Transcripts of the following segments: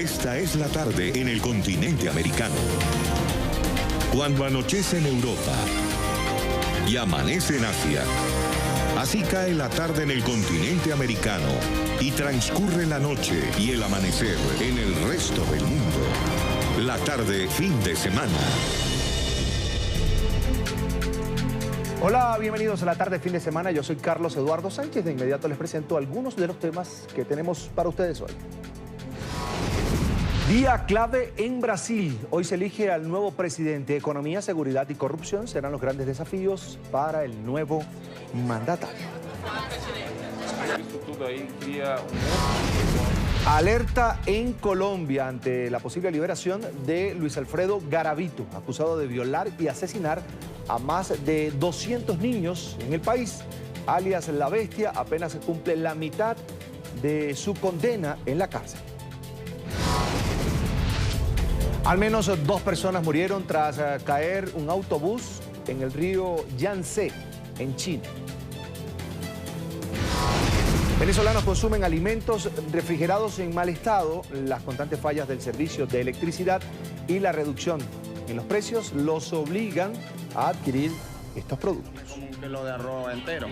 Esta es la tarde en el continente americano. Cuando anochece en Europa y amanece en Asia. Así cae la tarde en el continente americano y transcurre la noche y el amanecer en el resto del mundo. La tarde fin de semana. Hola, bienvenidos a la tarde fin de semana. Yo soy Carlos Eduardo Sánchez. De inmediato les presento algunos de los temas que tenemos para ustedes hoy. Día clave en Brasil. Hoy se elige al nuevo presidente. Economía, seguridad y corrupción serán los grandes desafíos para el nuevo mandatario. Alerta en Colombia ante la posible liberación de Luis Alfredo Garavito, acusado de violar y asesinar a más de 200 niños en el país. Alias La Bestia apenas se cumple la mitad de su condena en la cárcel. Al menos 2 personas murieron tras caer un autobús en el río Yangtze, en China. Venezolanos consumen alimentos refrigerados en mal estado. Las constantes fallas del servicio de electricidad y la reducción en los precios los obligan a adquirir estos productos. Como un kilo de arroz entero.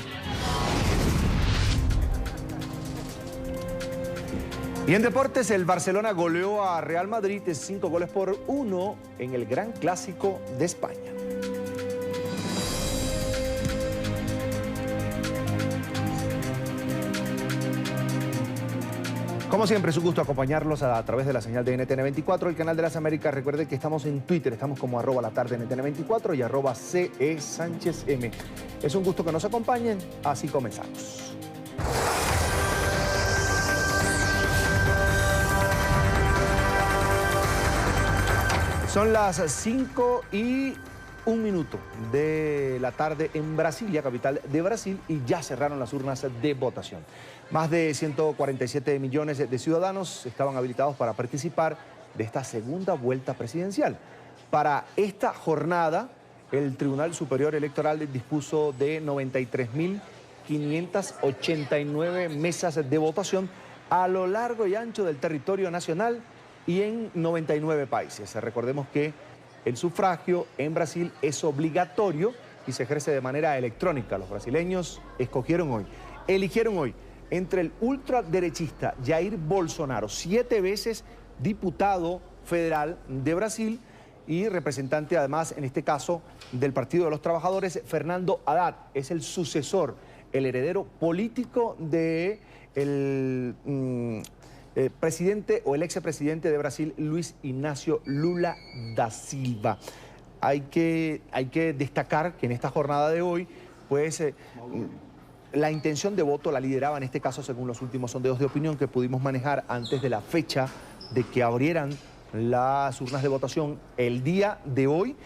Y en deportes, el Barcelona goleó a Real Madrid 5-1 en el Gran Clásico de España. Como siempre, es un gusto acompañarlos a través de la señal de NTN 24, el canal de las Américas. Recuerden que estamos en Twitter, estamos como @latardenTN24 y @CESánchezM. Es un gusto que nos acompañen, así comenzamos. Son las 5:01 de la tarde en Brasilia, capital de Brasil, y ya cerraron las urnas de votación. Más de 147 millones de ciudadanos estaban habilitados para participar de esta segunda vuelta presidencial. Para esta jornada, el Tribunal Superior Electoral dispuso de 93.589 mesas de votación a lo largo y ancho del territorio nacional y en 99 países. Recordemos que el sufragio en Brasil es obligatorio y se ejerce de manera electrónica. Los brasileños eligieron hoy entre el ultraderechista Jair Bolsonaro, 7 veces diputado federal de Brasil y representante además, en este caso, del Partido de los Trabajadores, Fernando Haddad. Es el sucesor, el heredero político de presidente o el expresidente de Brasil, Luis Ignacio Lula da Silva. Hay que destacar que en esta jornada de hoy, pues, la intención de voto la lideraba, en este caso, según los últimos sondeos de opinión que pudimos manejar antes de la fecha de que abrieran las urnas de votación el día de hoy,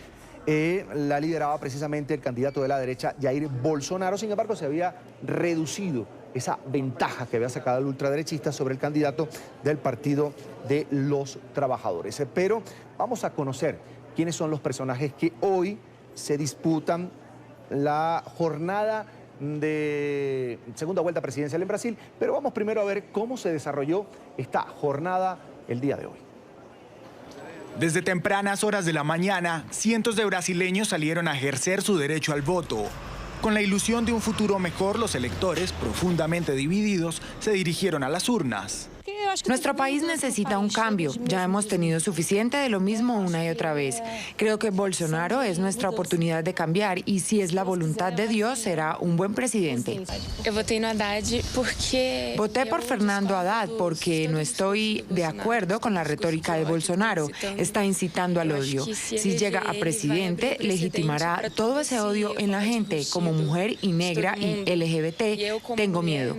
la lideraba precisamente el candidato de la derecha, Jair Bolsonaro. Sin embargo, se había reducido esa ventaja que había sacado el ultraderechista sobre el candidato del Partido de los Trabajadores. Pero vamos a conocer quiénes son los personajes que hoy se disputan la jornada de segunda vuelta presidencial en Brasil. Pero vamos primero a ver cómo se desarrolló esta jornada el día de hoy. Desde tempranas horas de la mañana, cientos de brasileños salieron a ejercer su derecho al voto. Con la ilusión de un futuro mejor, los electores, profundamente divididos, se dirigieron a las urnas. Nuestro país necesita un cambio. Ya hemos tenido suficiente de lo mismo una y otra vez. Creo que Bolsonaro es nuestra oportunidad de cambiar y si es la voluntad de Dios, será un buen presidente. Voté por Fernando Haddad porque no estoy de acuerdo con la retórica de Bolsonaro. Está incitando al odio. Si llega a presidente, legitimará todo ese odio en la gente. Como mujer y negra y LGBT, tengo miedo.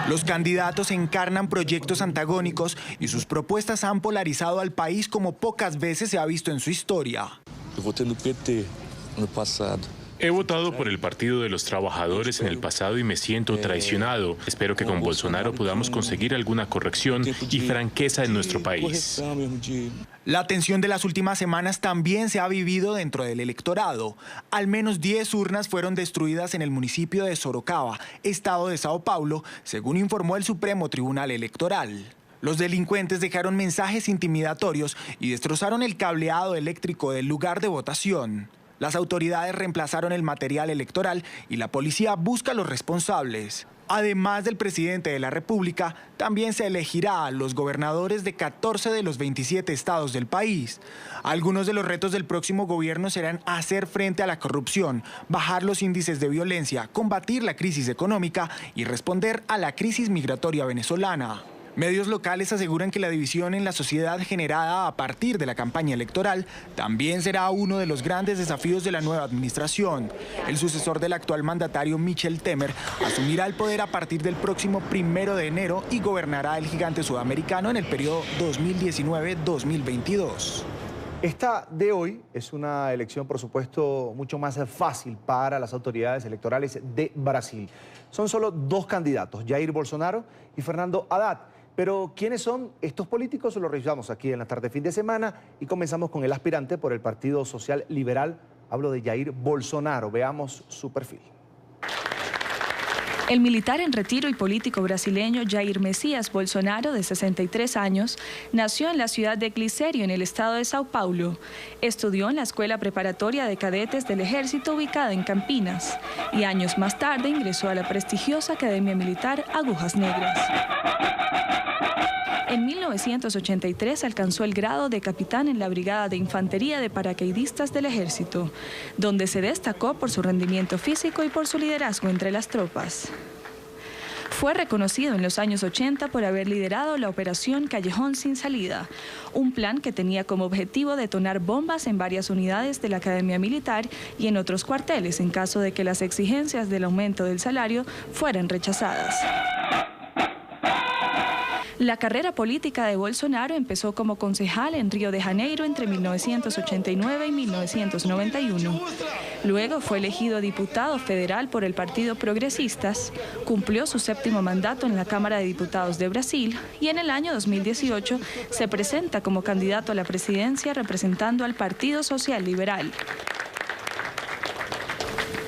Los candidatos encarnan proyectos antagónicos y sus propuestas han polarizado al país como pocas veces se ha visto en su historia. Yo voté no PT no pasado. He votado por el Partido de los Trabajadores en el pasado y me siento traicionado. Espero que con Bolsonaro podamos conseguir alguna corrección y franqueza en nuestro país. La tensión de las últimas semanas también se ha vivido dentro del electorado. Al menos 10 urnas fueron destruidas en el municipio de Sorocaba, estado de Sao Paulo, según informó el Supremo Tribunal Electoral. Los delincuentes dejaron mensajes intimidatorios y destrozaron el cableado eléctrico del lugar de votación. Las autoridades reemplazaron el material electoral y la policía busca a los responsables. Además del presidente de la República, también se elegirá a los gobernadores de 14 de los 27 estados del país. Algunos de los retos del próximo gobierno serán hacer frente a la corrupción, bajar los índices de violencia, combatir la crisis económica y responder a la crisis migratoria venezolana. Medios locales aseguran que la división en la sociedad generada a partir de la campaña electoral también será uno de los grandes desafíos de la nueva administración. El sucesor del actual mandatario Michel Temer asumirá el poder a partir del próximo 1 de enero y gobernará el gigante sudamericano en el periodo 2019-2022. Esta de hoy es una elección, por supuesto, mucho más fácil para las autoridades electorales de Brasil. Son solo dos candidatos, Jair Bolsonaro y Fernando Haddad. Pero, ¿quiénes son estos políticos? Lo revisamos aquí en la tarde fin de semana y comenzamos con el aspirante por el Partido Social Liberal. Hablo de Jair Bolsonaro. Veamos su perfil. El militar en retiro y político brasileño Jair Messias Bolsonaro, de 63 años, nació en la ciudad de Glicério, en el estado de Sao Paulo. Estudió en la Escuela Preparatoria de Cadetes del Ejército ubicada en Campinas y años más tarde ingresó a la prestigiosa Academia Militar Agujas Negras. En 1983 alcanzó el grado de capitán en la Brigada de Infantería de Paracaidistas del Ejército, donde se destacó por su rendimiento físico y por su liderazgo entre las tropas. Fue reconocido en los años 80 por haber liderado la Operación Callejón Sin Salida, un plan que tenía como objetivo detonar bombas en varias unidades de la Academia Militar y en otros cuarteles en caso de que las exigencias del aumento del salario fueran rechazadas. La carrera política de Bolsonaro empezó como concejal en Río de Janeiro entre 1989 y 1991. Luego fue elegido diputado federal por el Partido Progresistas, cumplió su 7º mandato en la Cámara de Diputados de Brasil y en el año 2018 se presenta como candidato a la presidencia representando al Partido Social Liberal.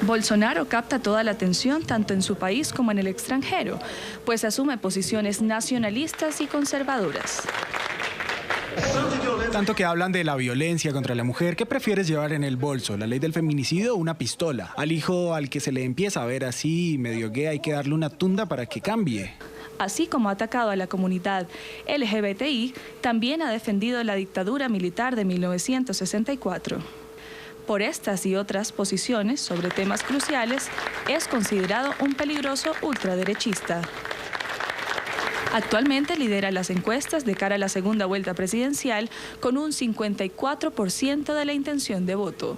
Bolsonaro capta toda la atención tanto en su país como en el extranjero, pues asume posiciones nacionalistas y conservadoras. Tanto que hablan de la violencia contra la mujer, ¿qué prefieres llevar en el bolso? ¿La ley del feminicidio o una pistola? Al hijo al que se le empieza a ver así medio gay hay que darle una tunda para que cambie. Así como ha atacado a la comunidad LGBTI, también ha defendido la dictadura militar de 1964. Por estas y otras posiciones sobre temas cruciales, es considerado un peligroso ultraderechista. Actualmente lidera las encuestas de cara a la segunda vuelta presidencial con un 54% de la intención de voto.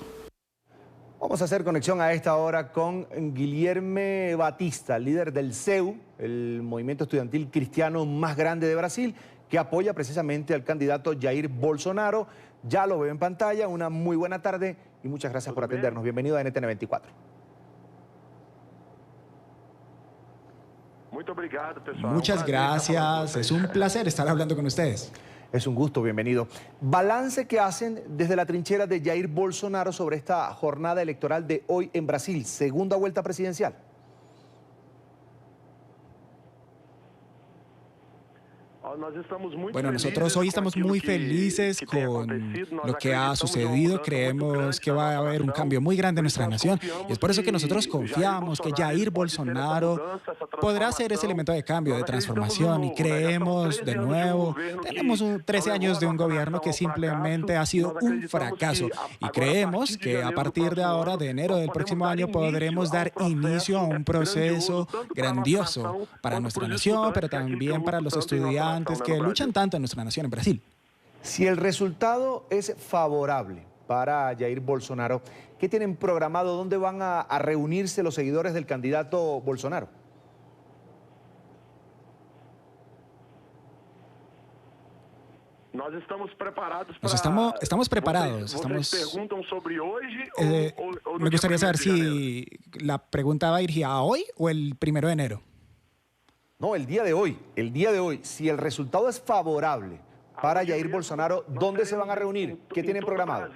Vamos a hacer conexión a esta hora con Guilherme Batista, líder del CEU, el movimiento estudiantil cristiano más grande de Brasil, que apoya precisamente al candidato Jair Bolsonaro. Ya lo veo en pantalla. Una muy buena tarde y muchas gracias por atendernos. Bienvenido a NTN 24. Muchas gracias. Es un placer estar hablando con ustedes. Es un gusto, bienvenido. Balance que hacen desde la trinchera de Jair Bolsonaro sobre esta jornada electoral de hoy en Brasil, segunda vuelta presidencial. Bueno, nosotros hoy estamos muy felices con lo que ha sucedido. Creemos que va a haber un cambio muy grande en nuestra nación. Y es por eso que nosotros confiamos que Jair Bolsonaro podrá ser ese elemento de cambio, de transformación. Y creemos, de nuevo, tenemos 13 años de un gobierno que simplemente ha sido un fracaso. Y creemos que a partir de ahora, de enero del próximo año, podremos dar inicio a un proceso grandioso para nuestra nación, pero también para los estudiantes que luchan tanto en nuestra nación, en Brasil. Si el resultado es favorable para Jair Bolsonaro, ¿qué tienen programado? ¿Dónde van a reunirse los seguidores del candidato Bolsonaro? Estamos preparados. Me gustaría saber si la pregunta va dirigida a hoy o el 1 de enero. No, el día de hoy. El día de hoy. Si el resultado es favorable para Jair Bolsonaro. ¿Dónde se van a reunir? ¿Qué tienen programado?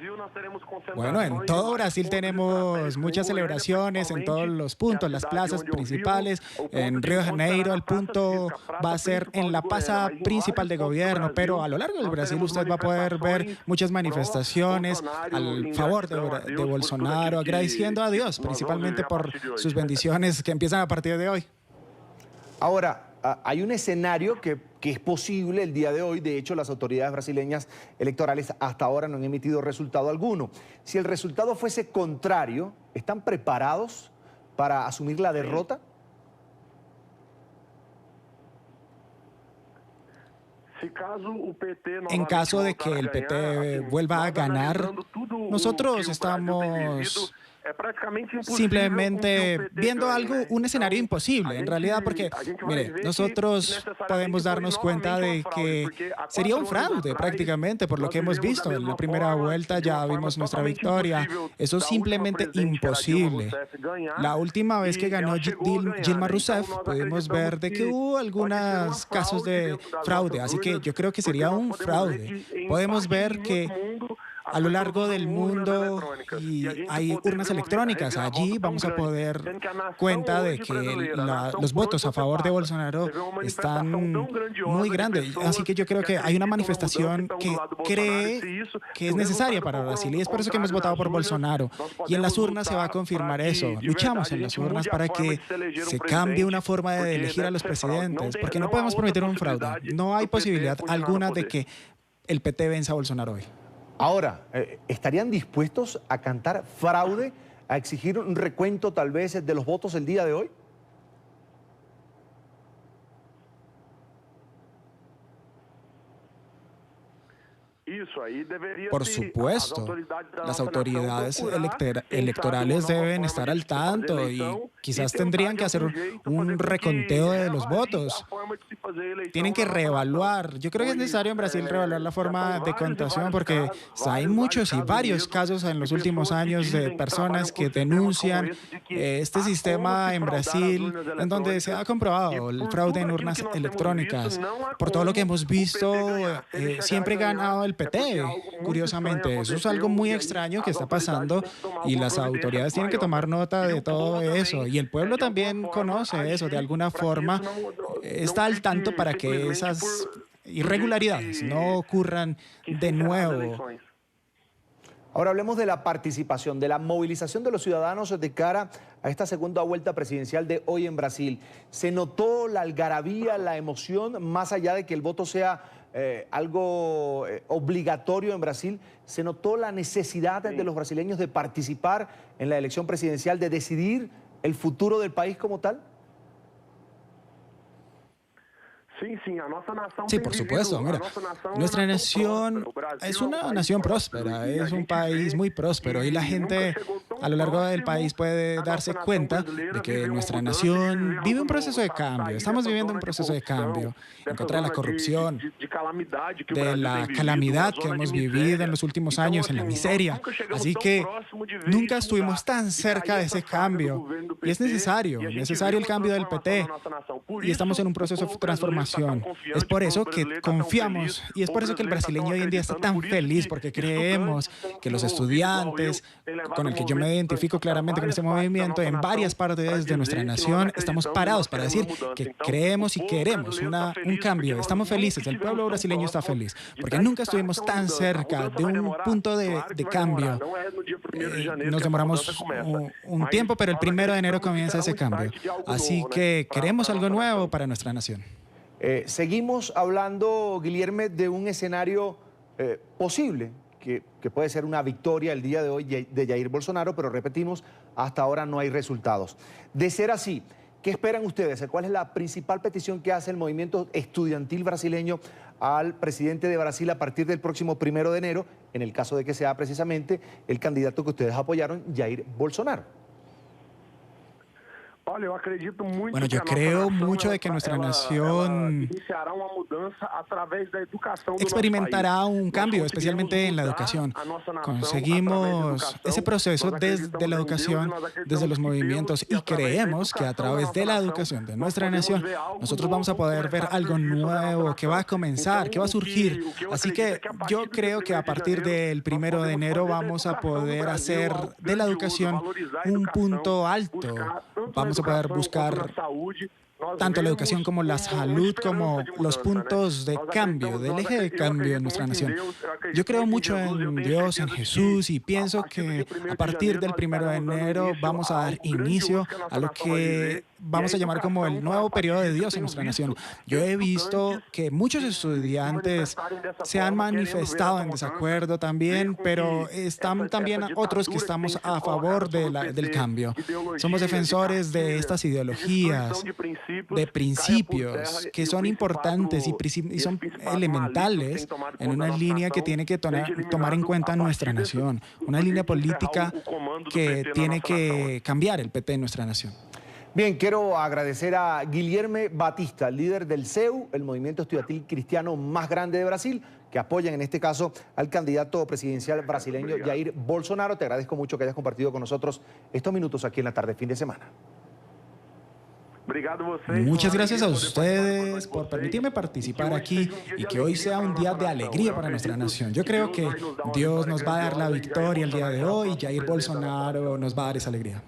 Bueno, en todo Brasil tenemos muchas celebraciones, en todos los puntos, las plazas principales. En Río de Janeiro el punto va a ser en la plaza principal de gobierno, pero a lo largo del Brasil usted va a poder ver muchas manifestaciones al favor de Bolsonaro, agradeciendo a Dios, principalmente por sus bendiciones que empiezan a partir de hoy. Ahora, hay un escenario que es posible el día de hoy. De hecho, las autoridades brasileñas electorales hasta ahora no han emitido resultado alguno. Si el resultado fuese contrario, ¿están preparados para asumir la derrota? En caso de que el PT vuelva a ganar, nosotros estamos simplemente viendo un escenario imposible, en realidad, porque, mire, nosotros podemos darnos cuenta de que sería un fraude prácticamente, por lo que hemos visto. En la primera vuelta ya vimos nuestra victoria. Eso es simplemente imposible. La última vez que ganó Dilma Rousseff, pudimos ver de que hubo algunos casos de fraude, así que yo creo que sería un fraude. Podemos ver que a lo largo del mundo y hay urnas electrónicas. Allí vamos a poder cuenta de que los votos a favor de Bolsonaro están muy grandes. Así que yo creo que hay una manifestación que cree que es necesaria para Brasil y es por eso que hemos votado por Bolsonaro. Y en las urnas se va a confirmar eso. Luchamos en las urnas para que se cambie una forma de elegir a los presidentes, porque no podemos permitir un fraude. No hay posibilidad alguna de que el PT venza a Bolsonaro hoy. Ahora, ¿estarían dispuestos a cantar fraude, a exigir un recuento tal vez de los votos el día de hoy? Por supuesto, las autoridades electorales deben estar al tanto y quizás tendrían que hacer un reconteo de los votos. Tienen que reevaluar. Yo creo que es necesario en Brasil reevaluar la forma de contación porque hay muchos y varios casos en los últimos años de personas que denuncian este sistema en Brasil en donde se ha comprobado el fraude en urnas electrónicas. Por todo lo que hemos visto, siempre ha ganado el PT, curiosamente. Eso es algo muy extraño que está pasando y las autoridades tienen que tomar nota de todo eso. Y el pueblo también conoce eso de alguna forma, está al tanto para que esas irregularidades no ocurran de nuevo. Ahora hablemos de la participación, de la movilización de los ciudadanos de cara a esta segunda vuelta presidencial de hoy en Brasil. ¿Se notó la algarabía, la emoción, más allá de que el voto sea algo obligatorio en Brasil? ¿Se notó la necesidad de los brasileños de participar en la elección presidencial, de decidir el futuro del país como tal? Sí, por supuesto. Mira, nuestra nación es una nación próspera, es un país muy próspero y la gente a lo largo del país puede darse cuenta de que nuestra nación vive un proceso de cambio. Estamos viviendo un proceso de cambio en contra de la corrupción, de la calamidad que hemos vivido en los últimos años, en la miseria. Así que nunca estuvimos tan cerca de ese cambio y es necesario el cambio del PT y estamos en un proceso de transformación. Es por eso que confiamos y es por eso que el brasileño hoy en día está tan feliz, porque creemos que los estudiantes, con el que yo me identifico claramente con este movimiento, en varias partes de nuestra nación, estamos parados para decir que creemos y queremos un cambio. Estamos felices, el pueblo brasileño está feliz, porque nunca estuvimos tan cerca de un punto de cambio. Nos demoramos un tiempo, pero el 1 de enero comienza ese cambio. Así que queremos algo nuevo para nuestra nación. Seguimos hablando, Guilherme, de un escenario posible, que puede ser una victoria el día de hoy de Jair Bolsonaro, pero repetimos, hasta ahora no hay resultados. De ser así, ¿qué esperan ustedes? ¿Cuál es la principal petición que hace el movimiento estudiantil brasileño al presidente de Brasil a partir del próximo 1 de enero, en el caso de que sea precisamente el candidato que ustedes apoyaron, Jair Bolsonaro? Bueno, yo creo mucho de que nuestra nación experimentará un cambio, especialmente en la educación. Conseguimos ese proceso desde la educación, desde los movimientos, y creemos que a través de la educación de nuestra nación, nosotros vamos a poder ver algo nuevo que va a comenzar, que va a surgir. Así que yo creo que a partir del 1 de enero vamos a poder hacer de la educación un punto alto. Vamos a poder buscar tanto la educación como la salud, como los puntos de cambio, del eje de cambio en nuestra nación. Yo creo mucho en Dios, en Jesús, y pienso que a partir del 1 de enero vamos a dar inicio a lo que vamos a llamar como el nuevo periodo de Dios en nuestra nación. Yo he visto que muchos estudiantes se han manifestado en desacuerdo también, pero están también otros que estamos a favor del cambio. Somos defensores de estas ideologías, de principios que son importantes y son elementales en una línea que tiene que tomar en cuenta nuestra nación, una línea política que tiene que cambiar el PT en nuestra nación. Bien, quiero agradecer a Guilherme Batista, líder del CEU, el movimiento estudiantil cristiano más grande de Brasil, que apoyan en este caso al candidato presidencial brasileño Jair Bolsonaro. Te agradezco mucho que hayas compartido con nosotros estos minutos aquí en la tarde, fin de semana. Muchas gracias a ustedes por permitirme participar aquí y que hoy sea un día de alegría para nuestra nación. Yo creo que Dios nos va a dar la victoria el día de hoy y Jair Bolsonaro nos va a dar esa alegría.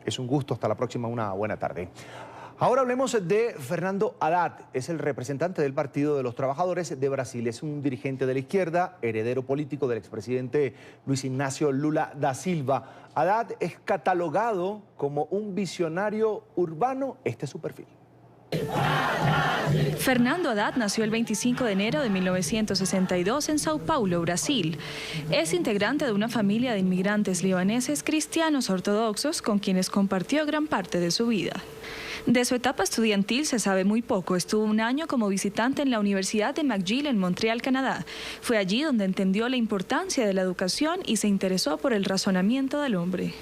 Es un gusto. Hasta la próxima. Una buena tarde. Ahora hablemos de Fernando Haddad. Es el representante del Partido de los Trabajadores de Brasil. Es un dirigente de la izquierda, heredero político del expresidente Luis Ignacio Lula da Silva. Haddad es catalogado como un visionario urbano. Este es su perfil. Fernando Haddad nació el 25 de enero de 1962 en Sao Paulo, Brasil. Es integrante de una familia de inmigrantes libaneses cristianos ortodoxos con quienes compartió gran parte de su vida. De su etapa estudiantil se sabe muy poco. Estuvo un año como visitante en la Universidad de McGill en Montreal, Canadá. Fue allí donde entendió la importancia de la educación y se interesó por el razonamiento del hombre.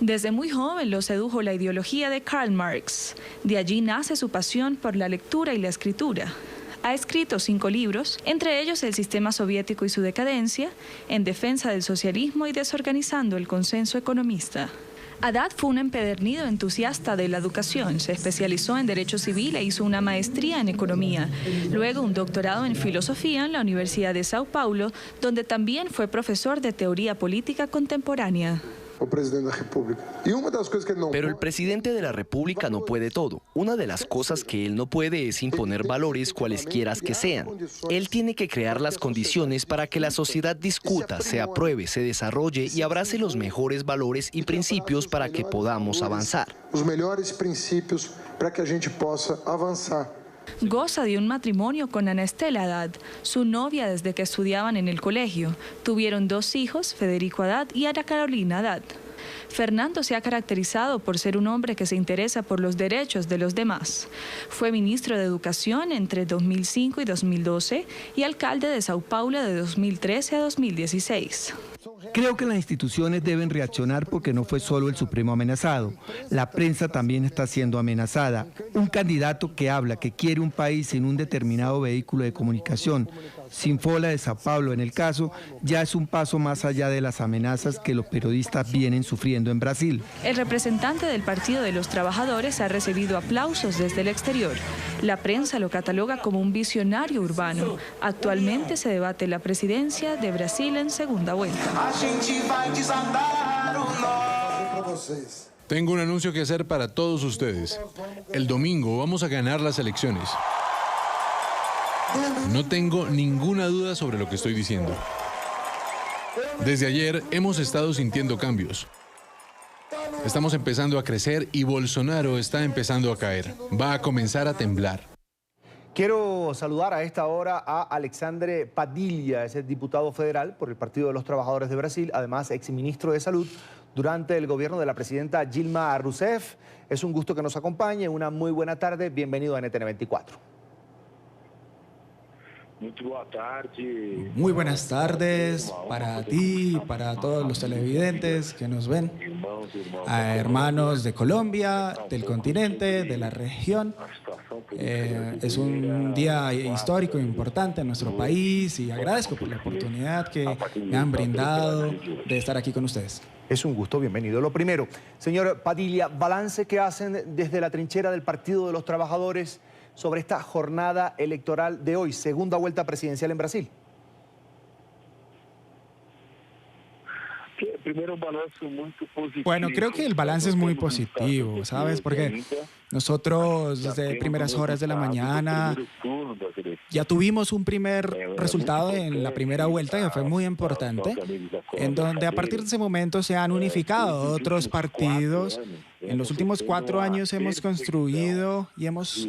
Desde muy joven lo sedujo la ideología de Karl Marx. De allí nace su pasión por la lectura y la escritura. Ha escrito 5 libros, entre ellos El sistema soviético y su decadencia, En defensa del socialismo y Desorganizando el consenso economista. Haddad fue un empedernido entusiasta de la educación. Se especializó en Derecho Civil e hizo una maestría en Economía. Luego un doctorado en Filosofía en la Universidad de Sao Paulo, donde también fue profesor de Teoría Política Contemporánea. Pero el presidente de la República no puede todo. Una de las cosas que él no puede es imponer valores cualesquiera que sean. Él tiene que crear las condiciones para que la sociedad discuta, se apruebe, se desarrolle y abrace los mejores valores y principios para que podamos avanzar. Goza de un matrimonio con Ana Estela Haddad, su novia desde que estudiaban en el colegio. Tuvieron 2 hijos, Federico Haddad y Ana Carolina Haddad. Fernando se ha caracterizado por ser un hombre que se interesa por los derechos de los demás. Fue ministro de Educación entre 2005 y 2012 y alcalde de Sao Paulo de 2013 a 2016. Creo que las instituciones deben reaccionar porque no fue solo el Supremo amenazado. La prensa también está siendo amenazada. Un candidato que habla que quiere un país sin un determinado vehículo de comunicación, sin Folha de Sao Paulo en el caso, ya es un paso más allá de las amenazas que los periodistas vienen sufriendo en Brasil. El representante del Partido de los Trabajadores ha recibido aplausos desde el exterior. La prensa lo cataloga como un visionario urbano. Actualmente se debate la presidencia de Brasil en segunda vuelta. Tengo un anuncio que hacer para todos ustedes. El domingo vamos a ganar las elecciones. No tengo ninguna duda sobre lo que estoy diciendo. Desde ayer hemos estado sintiendo cambios. Estamos empezando a crecer y Bolsonaro está empezando a caer. Va a comenzar a temblar. Quiero saludar a esta hora a Alexandre Padilla, es el diputado federal por el Partido de los Trabajadores de Brasil, además exministro de Salud durante el gobierno de la presidenta Dilma Rousseff. Es un gusto que nos acompañe, una muy buena tarde, bienvenido a NTN 24. Muy buenas tardes para ti, para todos los televidentes que nos ven, a hermanos de Colombia, del continente, de la región. Es un día histórico e importante en nuestro país y agradezco por la oportunidad que me han brindado de estar aquí con ustedes. Es un gusto, bienvenido. Lo primero, señor Padilla, balance que hacen desde la trinchera del Partido de los Trabajadores sobre esta jornada electoral de hoy, segunda vuelta presidencial en Brasil. Bueno, creo que el balance es muy positivo, ¿sabes? Porque nosotros desde primeras horas de la mañana ya tuvimos un primer resultado en la primera vuelta que fue muy importante, en donde a partir de ese momento se han unificado otros partidos. En los últimos 4 años hemos construido y hemos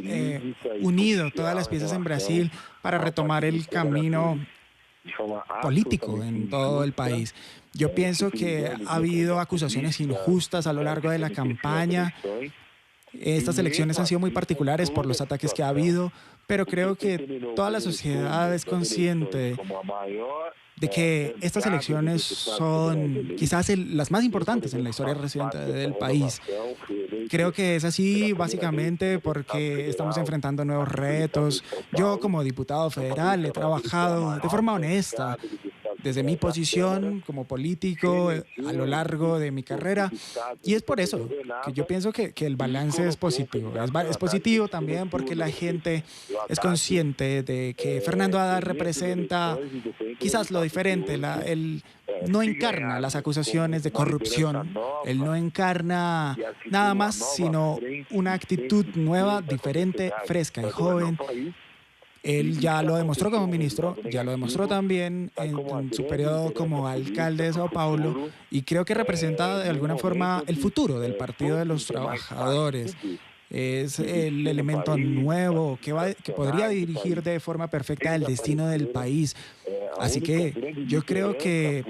unido todas las piezas en Brasil para retomar el camino político en todo el país. Yo pienso que ha habido acusaciones injustas a lo largo de la campaña. Estas elecciones han sido muy particulares por los ataques que ha habido, pero creo que toda la sociedad es consciente de que estas elecciones son quizás las más importantes en la historia reciente del país. Creo que es así básicamente porque estamos enfrentando nuevos retos. Yo como diputado federal he trabajado de forma honesta desde mi posición como político a lo largo de mi carrera, y es por eso que yo pienso que el balance es positivo. Es positivo también porque la gente es consciente de que Fernando Haddad representa quizás lo diferente. Él no encarna las acusaciones de corrupción, él no encarna nada más sino una actitud nueva, diferente, fresca y joven. Él ya lo demostró como ministro, ya lo demostró también en su periodo como alcalde de Sao Paulo, y creo que representa de alguna forma el futuro del Partido de los Trabajadores. Es el elemento nuevo que podría dirigir de forma perfecta el destino del país. Así que yo creo que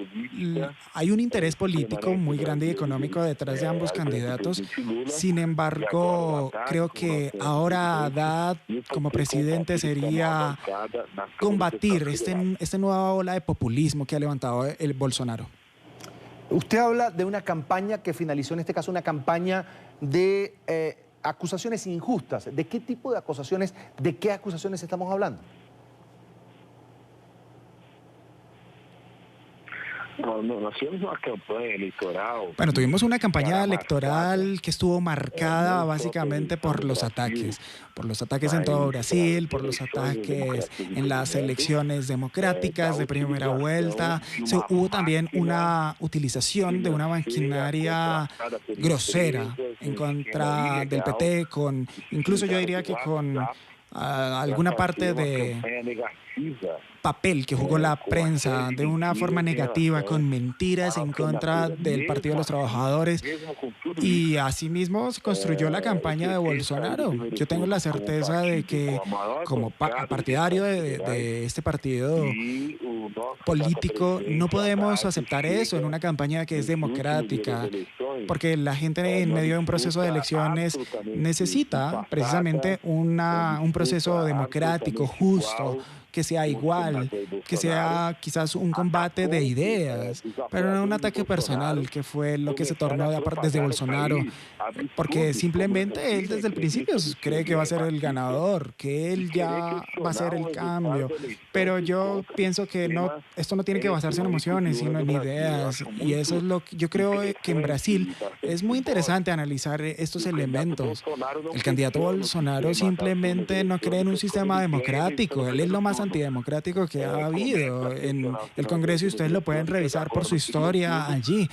hay un interés político muy grande y económico detrás de ambos candidatos. Sin embargo, creo que ahora Haddad como presidente sería combatir esta nueva ola de populismo que ha levantado el Bolsonaro. Usted habla de una campaña que finalizó, en este caso una campaña de acusaciones injustas. ¿De qué tipo de acusaciones, de qué acusaciones estamos hablando? Bueno, tuvimos una campaña electoral que estuvo marcada básicamente por los ataques en todo Brasil, por los ataques en las elecciones democráticas de primera vuelta. Hubo también una utilización de una maquinaria grosera en contra del PT, incluso yo diría que con alguna parte de papel que jugó la prensa de una forma negativa, con mentiras en contra del Partido de los Trabajadores, y asimismo se construyó la campaña de Bolsonaro. Yo tengo la certeza de que como partidario de este partido político no podemos aceptar eso en una campaña que es democrática, porque la gente en medio de un proceso de elecciones necesita precisamente un proceso democrático, justo, que sea igual, que sea quizás un combate de ideas, pero no un ataque personal, que fue lo que se tornó desde Bolsonaro, porque simplemente él desde el principio cree que va a ser el ganador, que él ya va a ser el cambio, pero yo pienso que esto no tiene que basarse en emociones, sino en ideas, y eso es lo que yo creo que en Brasil es muy interesante analizar estos elementos. El candidato Bolsonaro simplemente no cree en un sistema democrático, él es lo más antidemocrático que ha habido en el Congreso, y ustedes lo pueden revisar por su historia allí.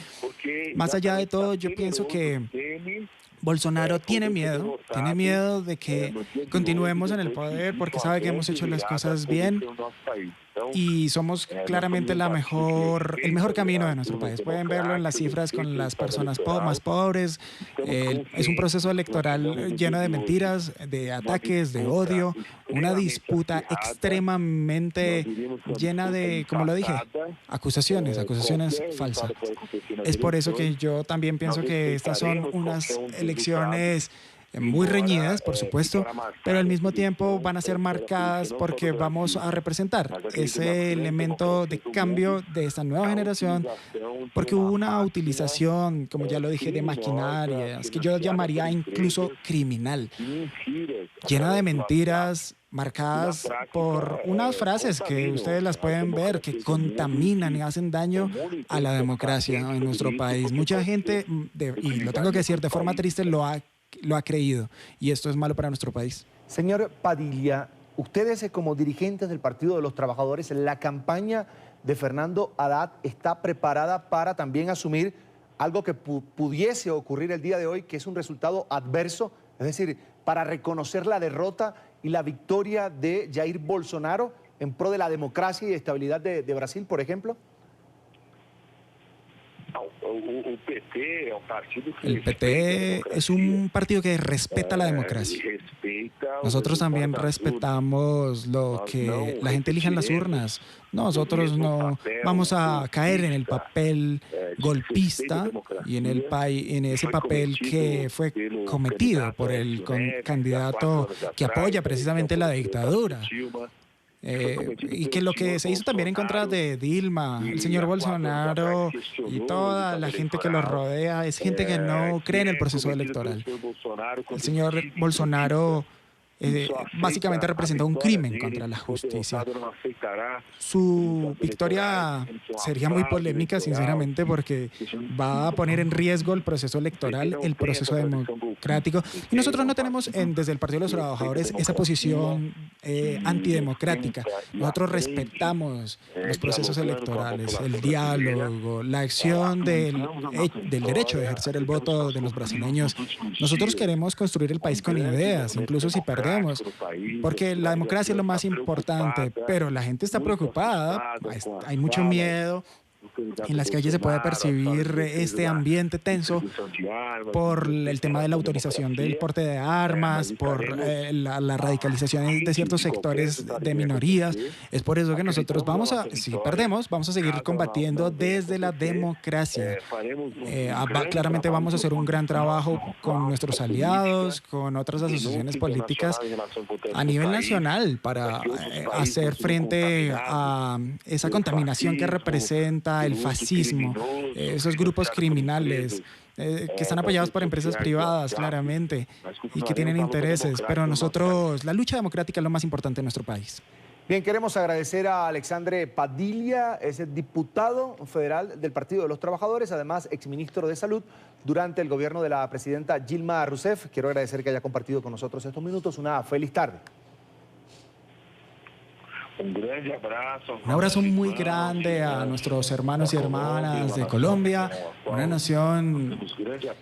Más allá de todo, yo pienso que Bolsonaro tiene miedo de que continuemos en el poder porque sabe que hemos hecho las cosas bien y somos claramente el mejor camino de nuestro país. Pueden verlo en las cifras con las personas más pobres. Es un proceso electoral lleno de mentiras, de ataques, de odio, una disputa extremadamente llena de, como lo dije, acusaciones falsas. Es por eso que yo también pienso que estas son unas elecciones muy reñidas, por supuesto, pero al mismo tiempo van a ser marcadas porque vamos a representar ese elemento de cambio de esta nueva generación, porque hubo una utilización, como ya lo dije, de maquinarias, que yo llamaría incluso criminal, llena de mentiras, marcadas por unas frases que ustedes las pueden ver, que contaminan y hacen daño a la democracia en nuestro país. Mucha gente, y lo tengo que decir de forma triste, lo ha creído, y esto es malo para nuestro país. Señor Padilla, ustedes como dirigentes del Partido de los Trabajadores, la campaña de Fernando Haddad está preparada para también asumir algo que pudiese ocurrir el día de hoy, que es un resultado adverso, es decir, para reconocer la derrota y la victoria de Jair Bolsonaro en pro de la democracia y estabilidad de Brasil, por ejemplo? El PT es un partido que respeta la democracia. Nosotros también respetamos lo que la gente elija en las urnas. Nosotros no vamos a caer en el papel golpista y en ese papel que fue cometido por el candidato que apoya precisamente la dictadura. Y que lo que se hizo también en contra de Dilma, el señor Bolsonaro y toda la gente que lo rodea es gente que no cree en el proceso electoral. El señor Bolsonaro básicamente representa un crimen contra la justicia. Su victoria sería muy polémica, sinceramente, porque va a poner en riesgo el proceso electoral, el proceso democrático. Y nosotros no tenemos desde el Partido de los Trabajadores esa posición antidemocrática. Nosotros respetamos los procesos electorales, el diálogo, la acción del derecho de ejercer el voto de los brasileños. Nosotros queremos construir el país con ideas, incluso si perdemos, porque la democracia es lo más importante, pero la gente está preocupada, hay mucho miedo. En las calles se puede percibir este ambiente tenso por el tema de la autorización del porte de armas, por la radicalización de ciertos sectores de minorías. Es por eso que nosotros si perdemos, vamos a seguir combatiendo desde la democracia. Claramente vamos a hacer un gran trabajo con nuestros aliados, con otras asociaciones políticas a nivel nacional para hacer frente a esa contaminación que representa el fascismo, esos grupos criminales que están apoyados por empresas privadas, claramente, y que tienen intereses. Pero nosotros, la lucha democrática es lo más importante en nuestro país. Bien, queremos agradecer a Alexandre Padilla, es el diputado federal del Partido de los Trabajadores, además exministro de Salud durante el gobierno de la presidenta Dilma Rousseff. Quiero agradecer que haya compartido con nosotros estos minutos. Una feliz tarde. Un abrazo muy grande a nuestros hermanos y hermanas de Colombia, una nación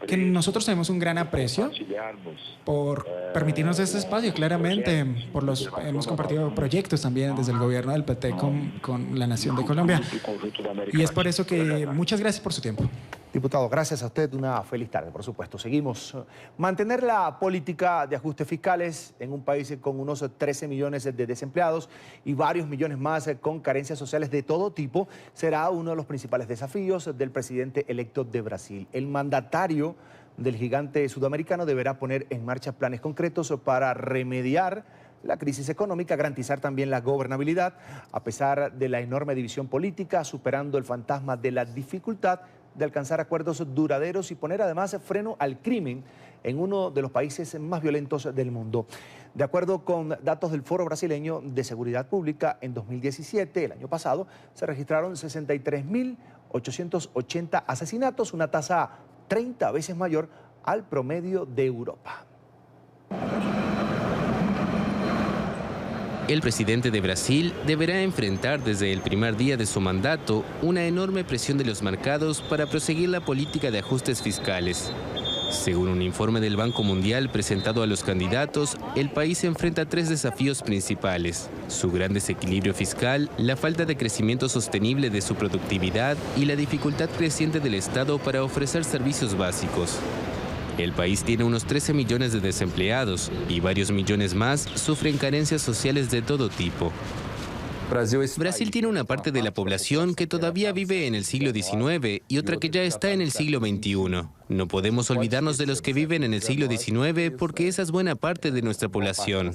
que nosotros tenemos un gran aprecio por permitirnos este espacio, claramente, hemos compartido proyectos también desde el gobierno del PT con la nación de Colombia, y es por eso que muchas gracias por su tiempo. Diputado, gracias a usted, una feliz tarde, por supuesto. Seguimos. Mantener la política de ajustes fiscales en un país con unos 13 millones de desempleados y varios millones más con carencias sociales de todo tipo será uno de los principales desafíos del presidente electo de Brasil. El mandatario del gigante sudamericano deberá poner en marcha planes concretos para remediar la crisis económica, garantizar también la gobernabilidad, a pesar de la enorme división política, superando el fantasma de la dificultad de alcanzar acuerdos duraderos y poner además freno al crimen en uno de los países más violentos del mundo. De acuerdo con datos del Foro Brasileño de Seguridad Pública, en 2017, el año pasado, se registraron 63.880 asesinatos, una tasa 30 veces mayor al promedio de Europa. El presidente de Brasil deberá enfrentar desde el primer día de su mandato una enorme presión de los mercados para proseguir la política de ajustes fiscales. Según un informe del Banco Mundial presentado a los candidatos, el país enfrenta 3 desafíos principales: su gran desequilibrio fiscal, la falta de crecimiento sostenible de su productividad y la dificultad creciente del Estado para ofrecer servicios básicos. El país tiene unos 13 millones de desempleados y varios millones más sufren carencias sociales de todo tipo. Brasil tiene una parte de la población que todavía vive en el siglo XIX y otra que ya está en el siglo XXI. No podemos olvidarnos de los que viven en el siglo XIX porque esa es buena parte de nuestra población.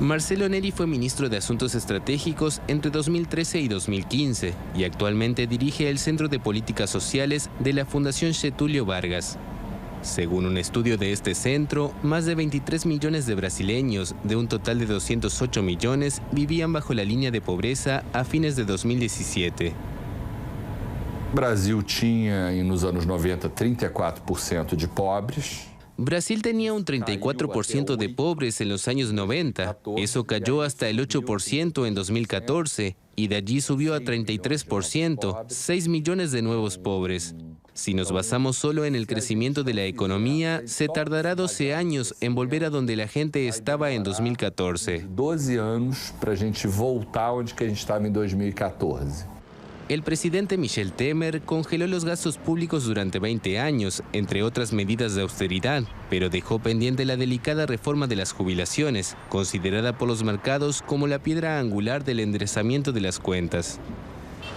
Marcelo Neri fue ministro de Asuntos Estratégicos entre 2013 y 2015 y actualmente dirige el Centro de Políticas Sociales de la Fundación Getúlio Vargas. Según un estudio de este centro, más de 23 millones de brasileños, de un total de 208 millones, vivían bajo la línea de pobreza a fines de 2017. Brasil tinha, nos anos 90, 34% de pobres. Brasil tenía un 34% de pobres en los años 90. Eso cayó hasta el 8% en 2014 y de allí subió a 33%, 6 millones de nuevos pobres. Si nos basamos solo en el crecimiento de la economía, se tardará 12 años en volver a donde la gente estaba en 2014. 12 anos para a gente voltar onde que a gente estava em 2014. El presidente Michel Temer congeló los gastos públicos durante 20 años, entre otras medidas de austeridad, pero dejó pendiente la delicada reforma de las jubilaciones, considerada por los mercados como la piedra angular del enderezamiento de las cuentas.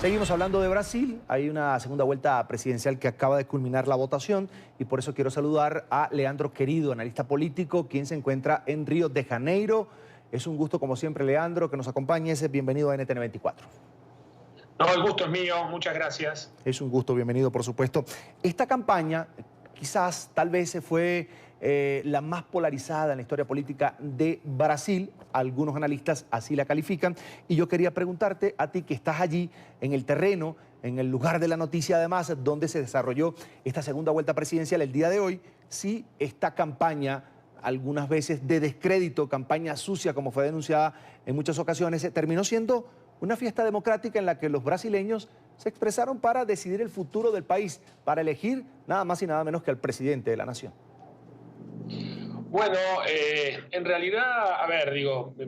Seguimos hablando de Brasil. Hay una segunda vuelta presidencial que acaba de culminar la votación y por eso quiero saludar a Leandro Querido, analista político, quien se encuentra en Río de Janeiro. Es un gusto, como siempre, Leandro, que nos acompañes. Bienvenido a NTN 24. No, el gusto es mío. Muchas gracias. Es un gusto, bienvenido, por supuesto. Esta campaña quizás, tal vez, fue la más polarizada en la historia política de Brasil. Algunos analistas así la califican. Y yo quería preguntarte a ti que estás allí en el terreno, en el lugar de la noticia además, donde se desarrolló esta segunda vuelta presidencial el día de hoy, si esta campaña, algunas veces de descrédito, campaña sucia como fue denunciada en muchas ocasiones, terminó siendo una fiesta democrática en la que los brasileños se expresaron para decidir el futuro del país, para elegir nada más y nada menos que al presidente de la nación. Bueno, en realidad, a ver,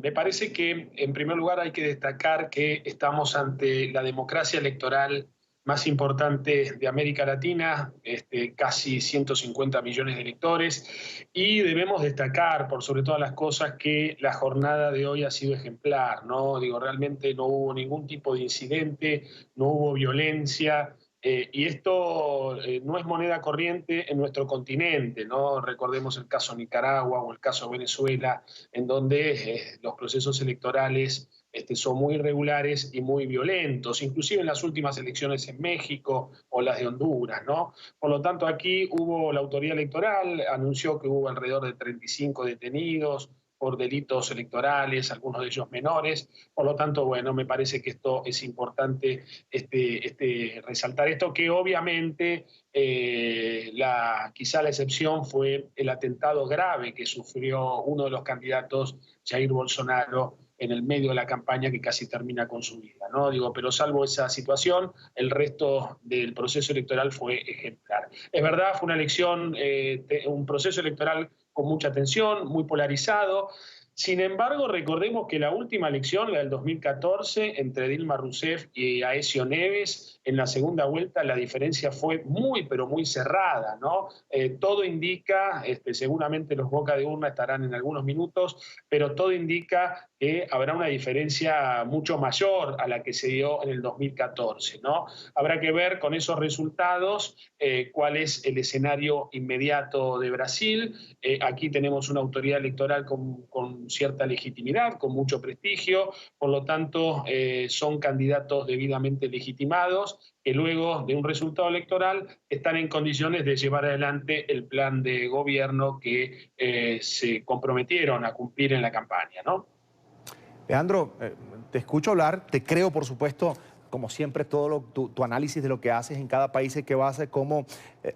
me parece que en primer lugar hay que destacar que estamos ante la democracia electoral más importante de América Latina, casi 150 millones de electores, y debemos destacar, por sobre todas las cosas, que la jornada de hoy ha sido ejemplar, ¿no? Realmente no hubo ningún tipo de incidente, no hubo violencia, y esto no es moneda corriente en nuestro continente, ¿no? Recordemos el caso Nicaragua o el caso Venezuela, en donde los procesos electorales son muy irregulares y muy violentos, inclusive en las últimas elecciones en México o las de Honduras, ¿no? Por lo tanto, aquí la autoridad electoral anunció que hubo alrededor de 35 detenidos por delitos electorales, algunos de ellos menores. Por lo tanto, bueno, me parece que esto es importante resaltar esto, que obviamente quizá la excepción fue el atentado grave que sufrió uno de los candidatos, Jair Bolsonaro, en el medio de la campaña, que casi termina con su vida, ¿no? Pero salvo esa situación, el resto del proceso electoral fue ejemplar. Es verdad, fue una elección, un proceso electoral con mucha tensión, muy polarizado. Sin embargo, recordemos que la última elección, la del 2014, entre Dilma Rousseff y Aécio Neves, en la segunda vuelta la diferencia fue muy, pero muy cerrada, ¿no? Todo indica, seguramente los boca de urna estarán en algunos minutos, pero todo indica que habrá una diferencia mucho mayor a la que se dio en el 2014, ¿no? Habrá que ver con esos resultados cuál es el escenario inmediato de Brasil. Aquí tenemos una autoridad electoral con cierta legitimidad, con mucho prestigio, por lo tanto son candidatos debidamente legitimados que luego de un resultado electoral están en condiciones de llevar adelante el plan de gobierno que se comprometieron a cumplir en la campaña, ¿no? Leandro, te escucho hablar, te creo, por supuesto, como siempre, todo tu análisis de lo que haces en cada país que vas como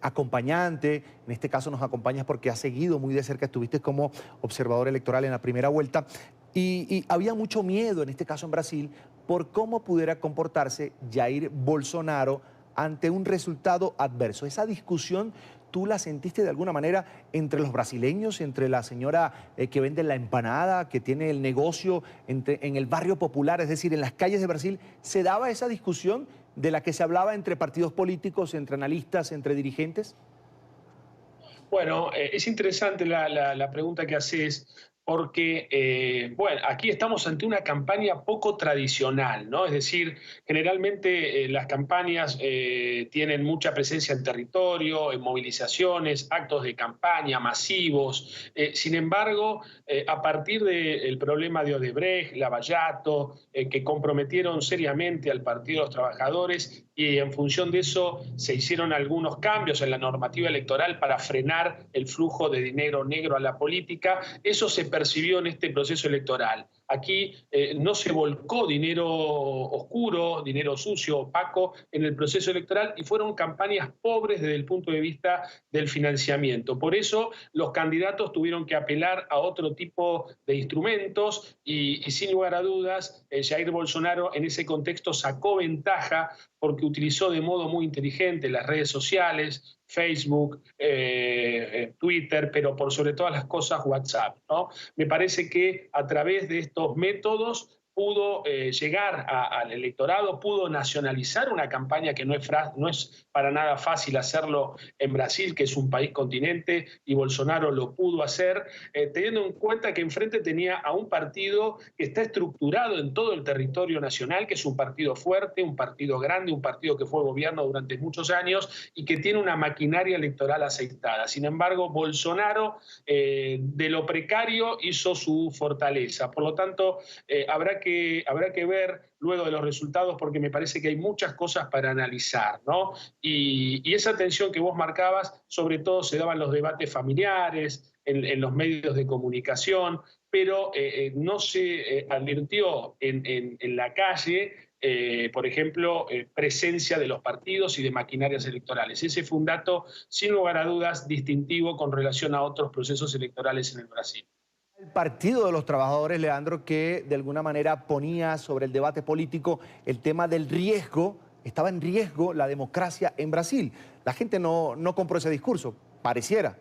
acompañante. En este caso nos acompañas porque has seguido muy de cerca, estuviste como observador electoral en la primera vuelta. Y había mucho miedo, en este caso en Brasil, por cómo pudiera comportarse Jair Bolsonaro ante un resultado adverso. Esa discusión, ¿tú la sentiste de alguna manera entre los brasileños, entre la señora que vende la empanada, que tiene el negocio en el barrio popular, es decir, en las calles de Brasil? ¿Se daba esa discusión de la que se hablaba entre partidos políticos, entre analistas, entre dirigentes? Bueno, es interesante la pregunta que haces, porque, bueno, aquí estamos ante una campaña poco tradicional, ¿no? Es decir, generalmente las campañas tienen mucha presencia en territorio, en movilizaciones, actos de campaña masivos. Sin embargo, a partir del problema de Odebrecht, Lavallato, que comprometieron seriamente al Partido de los Trabajadores, y en función de eso se hicieron algunos cambios en la normativa electoral para frenar el flujo de dinero negro a la política, eso se percibió en este proceso electoral. Aquí no se volcó dinero oscuro, dinero sucio, opaco en el proceso electoral, y fueron campañas pobres desde el punto de vista del financiamiento. Por eso los candidatos tuvieron que apelar a otro tipo de instrumentos y sin lugar a dudas Jair Bolsonaro en ese contexto sacó ventaja porque utilizó de modo muy inteligente las redes sociales, Facebook, Twitter, pero por sobre todas las cosas WhatsApp, ¿no? Me parece que a través de estos métodos pudo llegar al electorado, pudo nacionalizar una campaña que no es para nada fácil hacerlo en Brasil, que es un país continente, y Bolsonaro lo pudo hacer, teniendo en cuenta que enfrente tenía a un partido que está estructurado en todo el territorio nacional, que es un partido fuerte, un partido grande, un partido que fue gobierno durante muchos años y que tiene una maquinaria electoral aceitada. Sin embargo, Bolsonaro de lo precario hizo su fortaleza. Por lo tanto, habrá que ver luego de los resultados, porque me parece que hay muchas cosas para analizar, ¿no? Y esa tensión que vos marcabas, sobre todo se daban los debates familiares, en los medios de comunicación, pero no se advirtió en la calle, por ejemplo, presencia de los partidos y de maquinarias electorales. Ese fue un dato, sin lugar a dudas, distintivo con relación a otros procesos electorales en el Brasil. El Partido de los Trabajadores, Leandro, que de alguna manera ponía sobre el debate político el tema del riesgo, estaba en riesgo la democracia en Brasil. La gente no compró ese discurso, pareciera.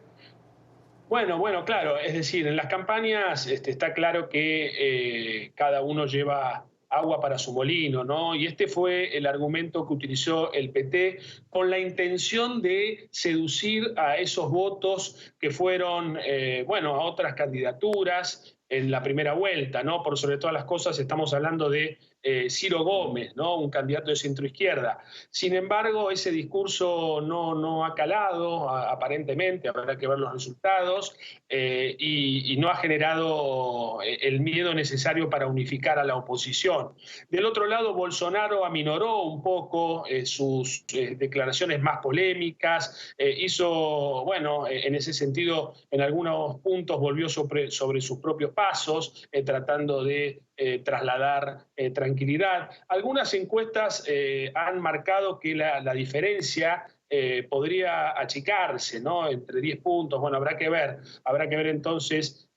Bueno, claro, es decir, en las campañas está claro que cada uno lleva agua para su molino, ¿no? Y este fue el argumento que utilizó el PT con la intención de seducir a esos votos que fueron, a otras candidaturas en la primera vuelta, ¿no? Por sobre todas las cosas estamos hablando de Ciro Gómez, ¿no? Un candidato de centroizquierda. Sin embargo, ese discurso no ha calado, aparentemente, habrá que ver los resultados, y no ha generado el miedo necesario para unificar a la oposición. Del otro lado, Bolsonaro aminoró un poco sus declaraciones más polémicas, hizo, en ese sentido, en algunos puntos volvió sobre sus propios pasos, tratando de trasladar tranquilidad. Algunas encuestas han marcado que la diferencia podría achicarse, ¿no? Entre 10 puntos. Bueno, habrá que ver entonces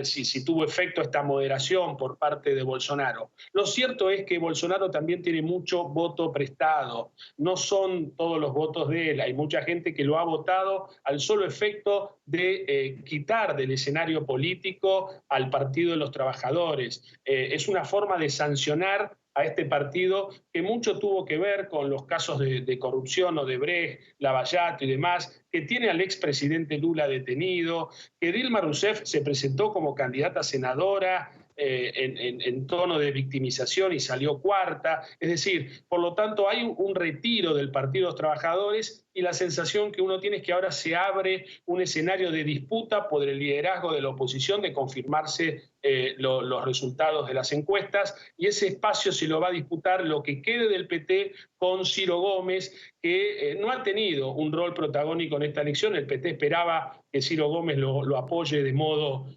si tuvo efecto esta moderación por parte de Bolsonaro. Lo cierto es que Bolsonaro también tiene mucho voto prestado. No son todos los votos de él. Hay mucha gente que lo ha votado al solo efecto de quitar del escenario político al Partido de los Trabajadores. Es una forma de sancionar a este partido que mucho tuvo que ver con los casos de corrupción, Odebrecht, Lavallato y demás, que tiene al expresidente Lula detenido, que Dilma Rousseff se presentó como candidata a senadora en tono de victimización y salió cuarta. Es decir, por lo tanto hay un retiro del Partido de los Trabajadores y la sensación que uno tiene es que ahora se abre un escenario de disputa por el liderazgo de la oposición, de confirmarse los resultados de las encuestas, y ese espacio se lo va a disputar lo que quede del PT con Ciro Gómez, que no ha tenido un rol protagónico en esta elección. El PT esperaba que Ciro Gómez lo apoye de modo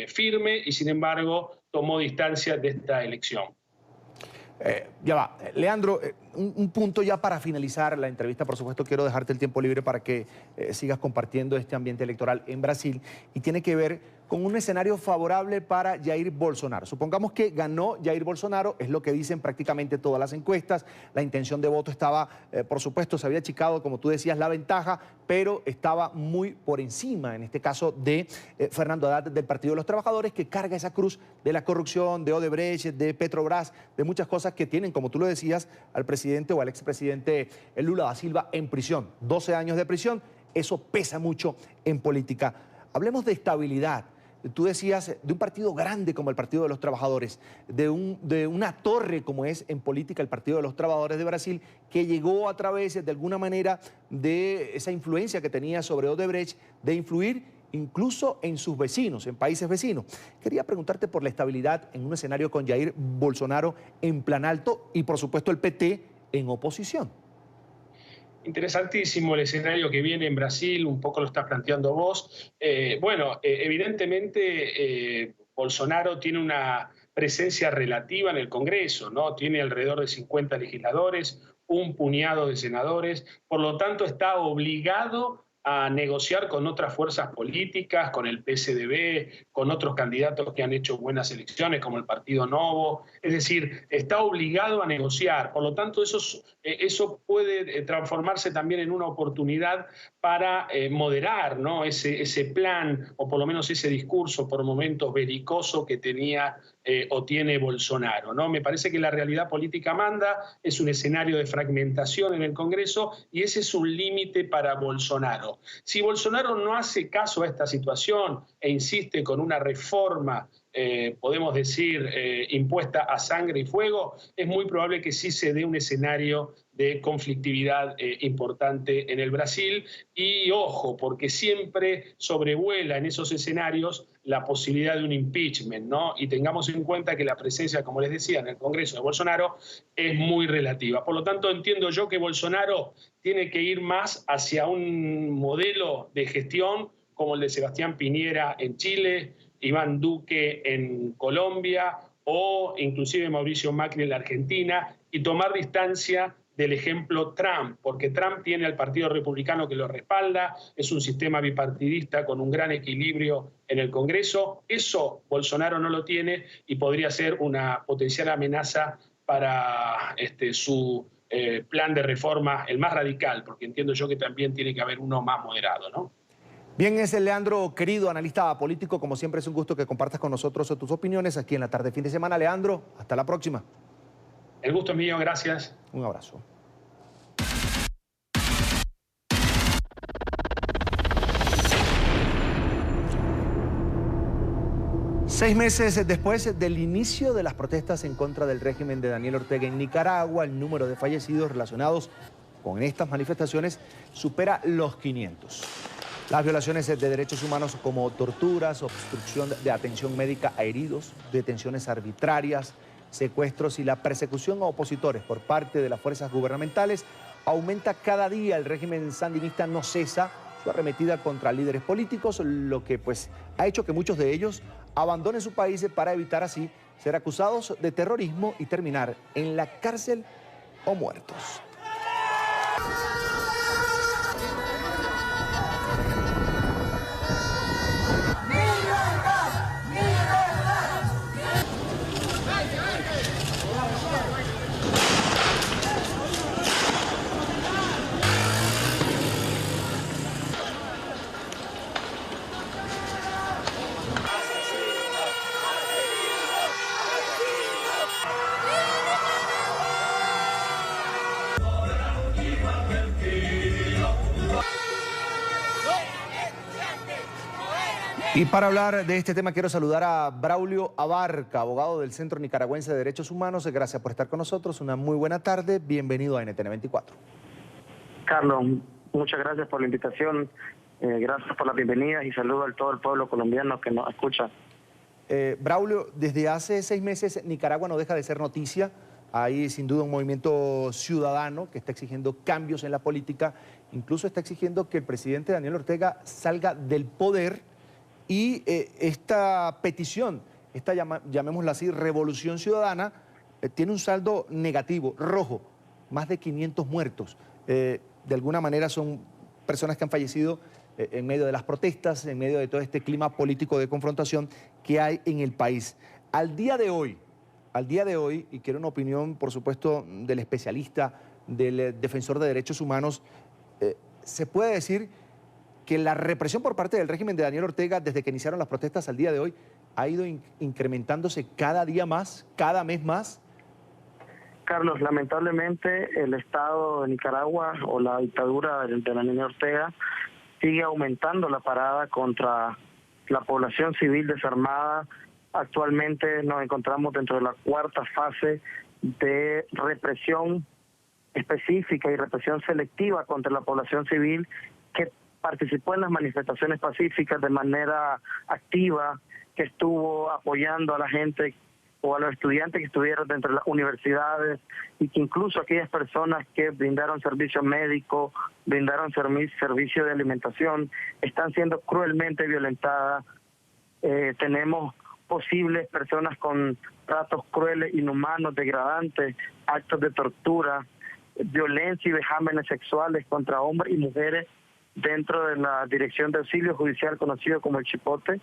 firme y sin embargo tomó distancia de esta elección. Ya va, Leandro, un punto ya para finalizar la entrevista. Por supuesto, quiero dejarte el tiempo libre para que sigas compartiendo este ambiente electoral en Brasil, y tiene que ver con un escenario favorable para Jair Bolsonaro. Supongamos que ganó Jair Bolsonaro, es lo que dicen prácticamente todas las encuestas. La intención de voto estaba, por supuesto, se había achicado, como tú decías, la ventaja, pero estaba muy por encima, en este caso, de Fernando Haddad del Partido de los Trabajadores, que carga esa cruz de la corrupción, de Odebrecht, de Petrobras, de muchas cosas que tienen, como tú lo decías, al presidente o al expresidente Lula da Silva en prisión. 12 años de prisión, eso pesa mucho en política. Hablemos de estabilidad. tú decías, de un partido grande como el Partido de los Trabajadores, de una torre como es en política el Partido de los Trabajadores de Brasil, que llegó a través de alguna manera de esa influencia que tenía sobre Odebrecht, de influir incluso en sus vecinos, en países vecinos. Quería preguntarte por la estabilidad en un escenario con Jair Bolsonaro en plan alto y por supuesto el PT en oposición. Interesantísimo el escenario que viene en Brasil, un poco lo estás planteando vos. Evidentemente Bolsonaro tiene una presencia relativa en el Congreso, ¿no? Tiene alrededor de 50 legisladores, un puñado de senadores, por lo tanto está obligado a negociar con otras fuerzas políticas, con el PSDB, con otros candidatos que han hecho buenas elecciones, como el Partido Novo. Es decir, está obligado a negociar. Por lo tanto, eso puede transformarse también en una oportunidad para moderar, ¿no? ese plan, o por lo menos ese discurso por momentos belicoso que tenía o tiene Bolsonaro, ¿no? Me parece que la realidad política manda, es un escenario de fragmentación en el Congreso y ese es un límite para Bolsonaro. Si Bolsonaro no hace caso a esta situación e insiste con una reforma, podemos decir, impuesta a sangre y fuego, es muy probable que sí se dé un escenario de conflictividad importante en el Brasil. Y ojo, porque siempre sobrevuela en esos escenarios la posibilidad de un impeachment, ¿no? Y tengamos en cuenta que la presencia, como les decía, en el Congreso de Bolsonaro es muy relativa. Por lo tanto, entiendo yo que Bolsonaro tiene que ir más hacia un modelo de gestión como el de Sebastián Piñera en Chile, Iván Duque en Colombia o inclusive Mauricio Macri en la Argentina, y tomar distancia del ejemplo Trump, porque Trump tiene al Partido Republicano que lo respalda, es un sistema bipartidista con un gran equilibrio en el Congreso. Eso Bolsonaro no lo tiene y podría ser una potencial amenaza para su plan de reforma, el más radical, porque entiendo yo que también tiene que haber uno más moderado, ¿no? Bien, es el Leandro, querido analista político. Como siempre es un gusto que compartas con nosotros tus opiniones aquí en la tarde fin de semana. Leandro, hasta la próxima. El gusto es mío, gracias. Un abrazo. Seis meses después del inicio de las protestas en contra del régimen de Daniel Ortega en Nicaragua, el número de fallecidos relacionados con estas manifestaciones supera los 500. Las violaciones de derechos humanos como torturas, obstrucción de atención médica a heridos, detenciones arbitrarias, secuestros y la persecución a opositores por parte de las fuerzas gubernamentales aumenta cada día. El régimen sandinista no cesa su arremetida contra líderes políticos, lo que pues ha hecho que muchos de ellos abandonen su país para evitar así ser acusados de terrorismo y terminar en la cárcel o muertos. Y para hablar de este tema quiero saludar a Braulio Abarca, abogado del Centro Nicaragüense de Derechos Humanos. Gracias por estar con nosotros. Una muy buena tarde. Bienvenido a NTN 24. Carlos, muchas gracias por la invitación. Gracias por la bienvenida y saludo a todo el pueblo colombiano que nos escucha. Braulio, desde hace 6 meses Nicaragua no deja de ser noticia. Hay sin duda un movimiento ciudadano que está exigiendo cambios en la política. Incluso está exigiendo que el presidente Daniel Ortega salga del poder. Y esta petición, esta llamémosla así, revolución ciudadana, tiene un saldo negativo, rojo, más de 500 muertos. De alguna manera son personas que han fallecido en medio de las protestas, en medio de todo este clima político de confrontación que hay en el país. Al día de hoy, y quiero una opinión, por supuesto, del especialista, del defensor de derechos humanos, se puede decir que la represión por parte del régimen de Daniel Ortega desde que iniciaron las protestas al día de hoy ha ido incrementándose cada día más, cada mes más. Carlos, lamentablemente el Estado de Nicaragua o la dictadura de Daniel Ortega sigue aumentando la parada contra la población civil desarmada. Actualmente nos encontramos dentro de la cuarta fase de represión específica y represión selectiva contra la población civil que participó en las manifestaciones pacíficas de manera activa, que estuvo apoyando a la gente o a los estudiantes que estuvieron dentro de las universidades, y que incluso aquellas personas que brindaron servicio médico, brindaron servicio de alimentación, están siendo cruelmente violentadas. Tenemos posibles personas con tratos crueles, inhumanos, degradantes, actos de tortura, violencia y vejámenes sexuales contra hombres y mujeres dentro de la Dirección de Auxilio Judicial, conocido como el Chipote,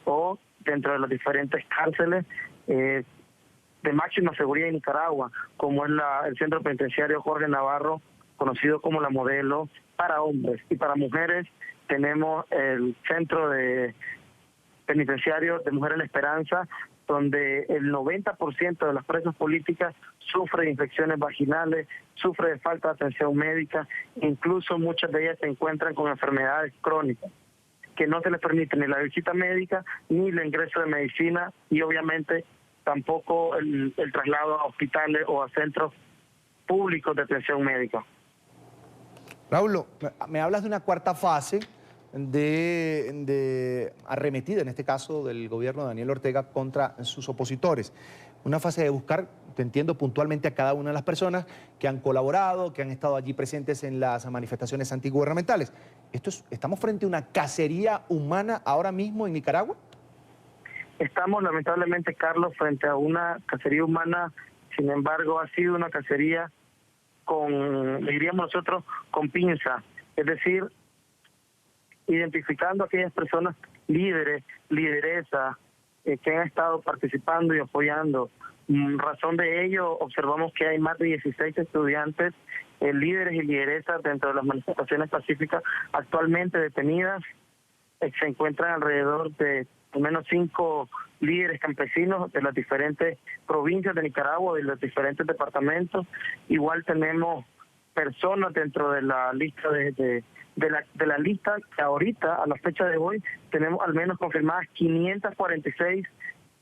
o dentro de las diferentes cárceles de máxima seguridad en Nicaragua, como es el Centro Penitenciario Jorge Navarro, conocido como La Modelo, para hombres. Y para mujeres tenemos el Centro Penitenciario de Mujeres La Esperanza, donde el 90% de las presas políticas sufre de infecciones vaginales, sufre de falta de atención médica, incluso muchas de ellas se encuentran con enfermedades crónicas, que no se les permite ni la visita médica, ni el ingreso de medicina, y obviamente tampoco el traslado a hospitales o a centros públicos de atención médica. Raúl, me hablas de una cuarta fase de arremetida, en este caso del gobierno de Daniel Ortega, contra sus opositores. Una fase de buscar, te entiendo puntualmente, a cada una de las personas que han colaborado, que han estado allí presentes en las manifestaciones antigubernamentales. ¿Estamos frente a una cacería humana ahora mismo en Nicaragua? Estamos lamentablemente, Carlos, frente a una cacería humana. Sin embargo, ha sido una cacería diríamos nosotros, con pinza. Es decir, identificando a aquellas personas líderes, lideresas, que han estado participando y apoyando. Razón de ello, observamos que hay más de 16 estudiantes, líderes y lideresas dentro de las manifestaciones pacíficas actualmente detenidas. Se encuentran alrededor de al menos 5 líderes campesinos de las diferentes provincias de Nicaragua, de los diferentes departamentos. Igual tenemos personas dentro de la lista de la lista que ahorita, a la fecha de hoy, tenemos al menos confirmadas 546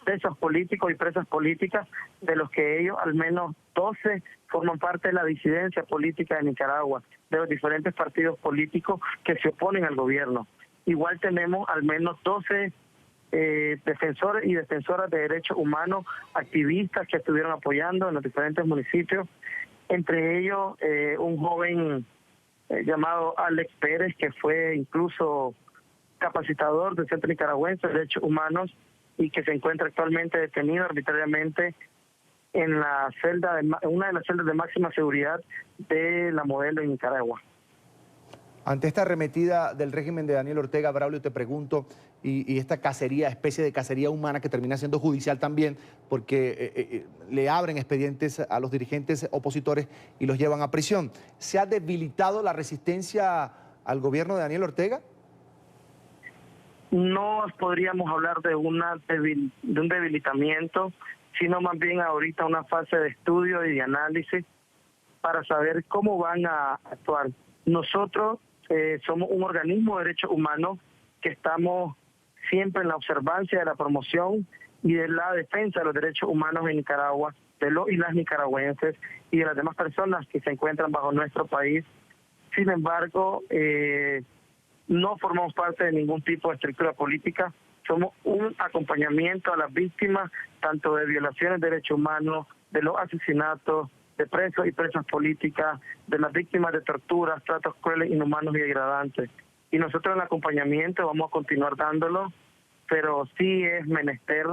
presos políticos y presas políticas, de los que ellos al menos 12 forman parte de la disidencia política de Nicaragua, de los diferentes partidos políticos que se oponen al gobierno. Igual tenemos al menos 12 defensores y defensoras de derechos humanos, activistas que estuvieron apoyando en los diferentes municipios, entre ellos un joven llamado Alex Pérez, que fue incluso capacitador del Centro Nicaragüense de Derechos Humanos y que se encuentra actualmente detenido arbitrariamente en una de las celdas de máxima seguridad de La Modelo en Nicaragua. Ante esta arremetida del régimen de Daniel Ortega, Braulio, te pregunto, y esta cacería, especie de cacería humana que termina siendo judicial también, porque le abren expedientes a los dirigentes opositores y los llevan a prisión, ¿se ha debilitado la resistencia al gobierno de Daniel Ortega? No podríamos hablar de un debilitamiento, sino más bien ahorita una fase de estudio y de análisis para saber cómo van a actuar. Nosotros somos un organismo de derechos humanos que estamos siempre en la observancia de la promoción y de la defensa de los derechos humanos en Nicaragua, de los y las nicaragüenses y de las demás personas que se encuentran bajo nuestro país. Sin embargo, no formamos parte de ningún tipo de estructura política, somos un acompañamiento a las víctimas, tanto de violaciones de derechos humanos, de los asesinatos, de presos y presas políticas, de las víctimas de torturas, tratos crueles, inhumanos y degradantes. Y nosotros en el acompañamiento vamos a continuar dándolo, pero sí es menester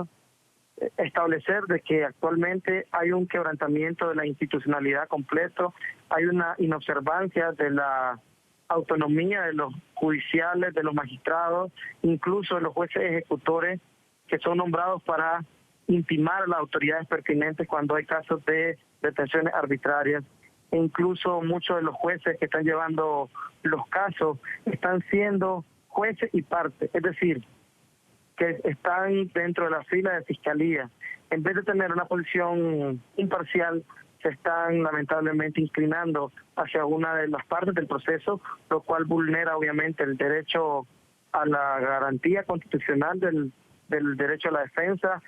establecer de que actualmente hay un quebrantamiento de la institucionalidad completo, hay una inobservancia de la autonomía de los judiciales, de los magistrados, incluso de los jueces ejecutores que son nombrados para intimar a las autoridades pertinentes cuando hay casos de detenciones arbitrarias. E incluso muchos de los jueces que están llevando los casos están siendo jueces y parte, es decir, que están dentro de la fila de fiscalía. En vez de tener una posición imparcial, se están lamentablemente inclinando hacia una de las partes del proceso, lo cual vulnera obviamente el derecho a la garantía constitucional del derecho a la defensa,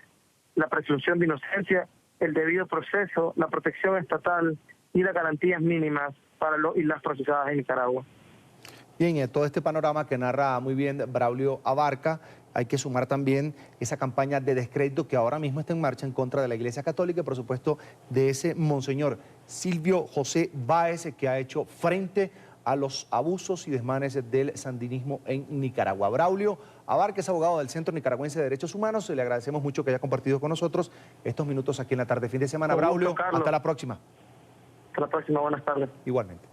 la presunción de inocencia, el debido proceso, la protección estatal y las garantías mínimas para los y las procesadas en Nicaragua. Bien, todo este panorama que narra muy bien Braulio Abarca, hay que sumar también esa campaña de descrédito que ahora mismo está en marcha en contra de la Iglesia Católica y por supuesto de ese monseñor Silvio José Báez, que ha hecho frente a los abusos y desmanes del sandinismo en Nicaragua. Braulio Abarca es abogado del Centro Nicaragüense de Derechos Humanos. Le agradecemos mucho que haya compartido con nosotros estos minutos aquí en la tarde, fin de semana. Braulio, hasta la próxima. Hasta la próxima, buenas tardes. Igualmente.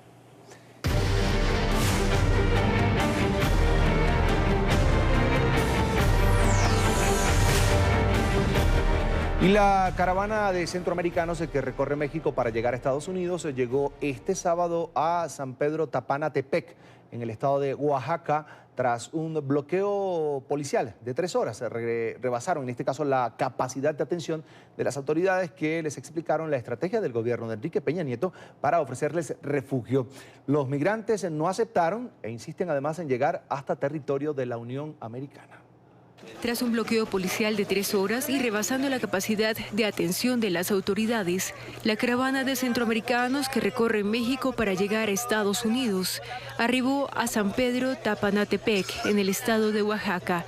Y la caravana de centroamericanos que recorre México para llegar a Estados Unidos llegó este sábado a San Pedro Tapanatepec, en el estado de Oaxaca, tras un bloqueo policial de 3 horas. Rebasaron, en este caso, la capacidad de atención de las autoridades que les explicaron la estrategia del gobierno de Enrique Peña Nieto para ofrecerles refugio. Los migrantes no aceptaron e insisten además en llegar hasta territorio de la Unión Americana. Tras un bloqueo policial de 3 horas y rebasando la capacidad de atención de las autoridades, la caravana de centroamericanos que recorre México para llegar a Estados Unidos arribó a San Pedro Tapanatepec, en el estado de Oaxaca.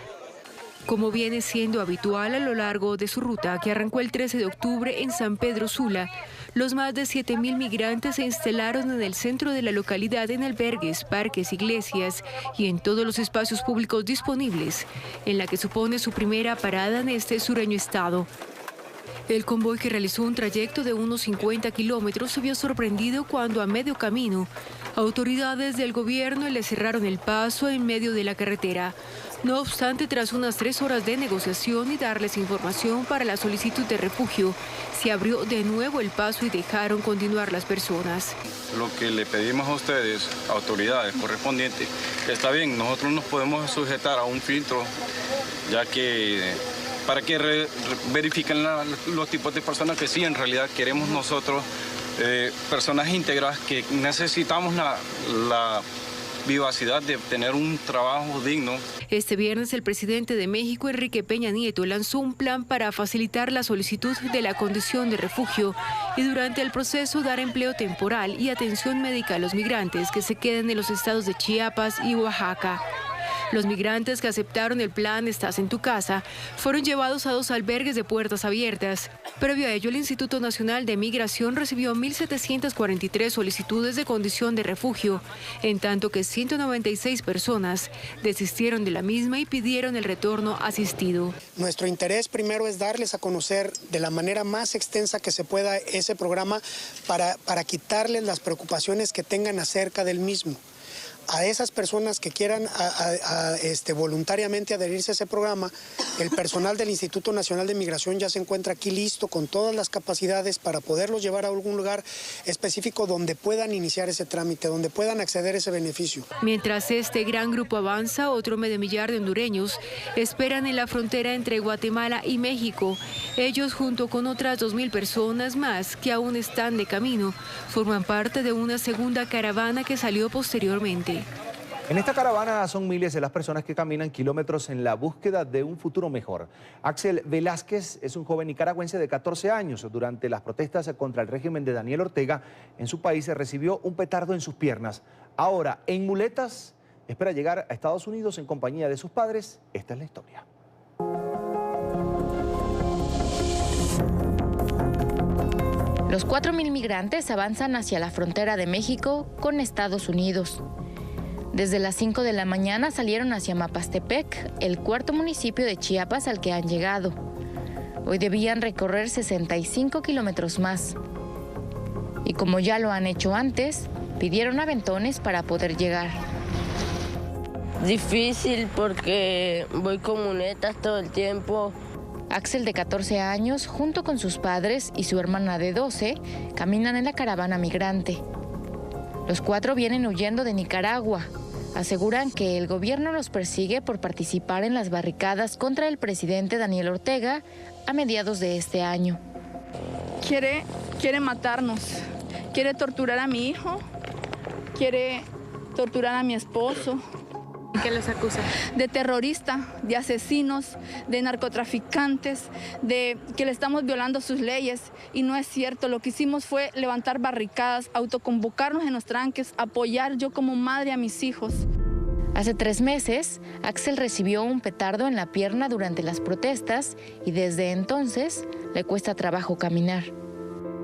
Como viene siendo habitual a lo largo de su ruta, que arrancó el 13 de octubre en San Pedro Sula, los más de 7,000 migrantes se instalaron en el centro de la localidad en albergues, parques, iglesias y en todos los espacios públicos disponibles, en la que supone su primera parada en este sureño estado. El convoy, que realizó un trayecto de unos 50 kilómetros, se vio sorprendido cuando a medio camino autoridades del gobierno le cerraron el paso en medio de la carretera. No obstante, tras unas 3 horas de negociación y darles información para la solicitud de refugio, se abrió de nuevo el paso y dejaron continuar las personas. Lo que le pedimos a ustedes, autoridades correspondientes, está bien, nosotros nos podemos sujetar a un filtro, ya que para que verifiquen los tipos de personas que sí en realidad queremos nosotros, personas íntegras que necesitamos la vivacidad de tener un trabajo digno. Este viernes el presidente de México, Enrique Peña Nieto, lanzó un plan para facilitar la solicitud de la condición de refugio y durante el proceso dar empleo temporal y atención médica a los migrantes que se queden en los estados de Chiapas y Oaxaca. Los migrantes que aceptaron el plan Estás en tu casa fueron llevados a 2 albergues de puertas abiertas. Previo a ello, el Instituto Nacional de Migración recibió 1.743 solicitudes de condición de refugio, en tanto que 196 personas desistieron de la misma y pidieron el retorno asistido. Nuestro interés primero es darles a conocer de la manera más extensa que se pueda ese programa para quitarles las preocupaciones que tengan acerca del mismo. A esas personas que quieran voluntariamente adherirse a ese programa, el personal del Instituto Nacional de Migración ya se encuentra aquí listo con todas las capacidades para poderlos llevar a algún lugar específico donde puedan iniciar ese trámite, donde puedan acceder a ese beneficio. Mientras este gran grupo avanza, otro medio millar de hondureños esperan en la frontera entre Guatemala y México. Ellos, junto con otras 2,000 personas más que aún están de camino, forman parte de una segunda caravana que salió posteriormente. En esta caravana son miles de las personas que caminan kilómetros en la búsqueda de un futuro mejor. Axel Velázquez es un joven nicaragüense de 14 años. Durante las protestas contra el régimen de Daniel Ortega en su país se recibió un petardo en sus piernas. Ahora, en muletas, espera llegar a Estados Unidos en compañía de sus padres. Esta es la historia. Los 4,000 migrantes avanzan hacia la frontera de México con Estados Unidos. Desde las 5 de la mañana salieron hacia Mapastepec, el 4º municipio de Chiapas al que han llegado. Hoy debían recorrer 65 kilómetros más. Y como ya lo han hecho antes, pidieron aventones para poder llegar. Difícil porque voy con muletas todo el tiempo. Axel, de 14 años, junto con sus padres y su hermana de 12, caminan en la caravana migrante. Los 4 vienen huyendo de Nicaragua. Aseguran que el gobierno los persigue por participar en las barricadas contra el presidente Daniel Ortega a mediados de este año. Quiere matarnos, quiere torturar a mi hijo, quiere torturar a mi esposo. qué los acusan? De terrorista, de asesinos, de narcotraficantes, de que le estamos violando sus leyes. Y no es cierto, lo que hicimos fue levantar barricadas, autoconvocarnos en los tranques, apoyar yo como madre a mis hijos. Hace 3 meses, Axel recibió un petardo en la pierna durante las protestas y desde entonces le cuesta trabajo caminar.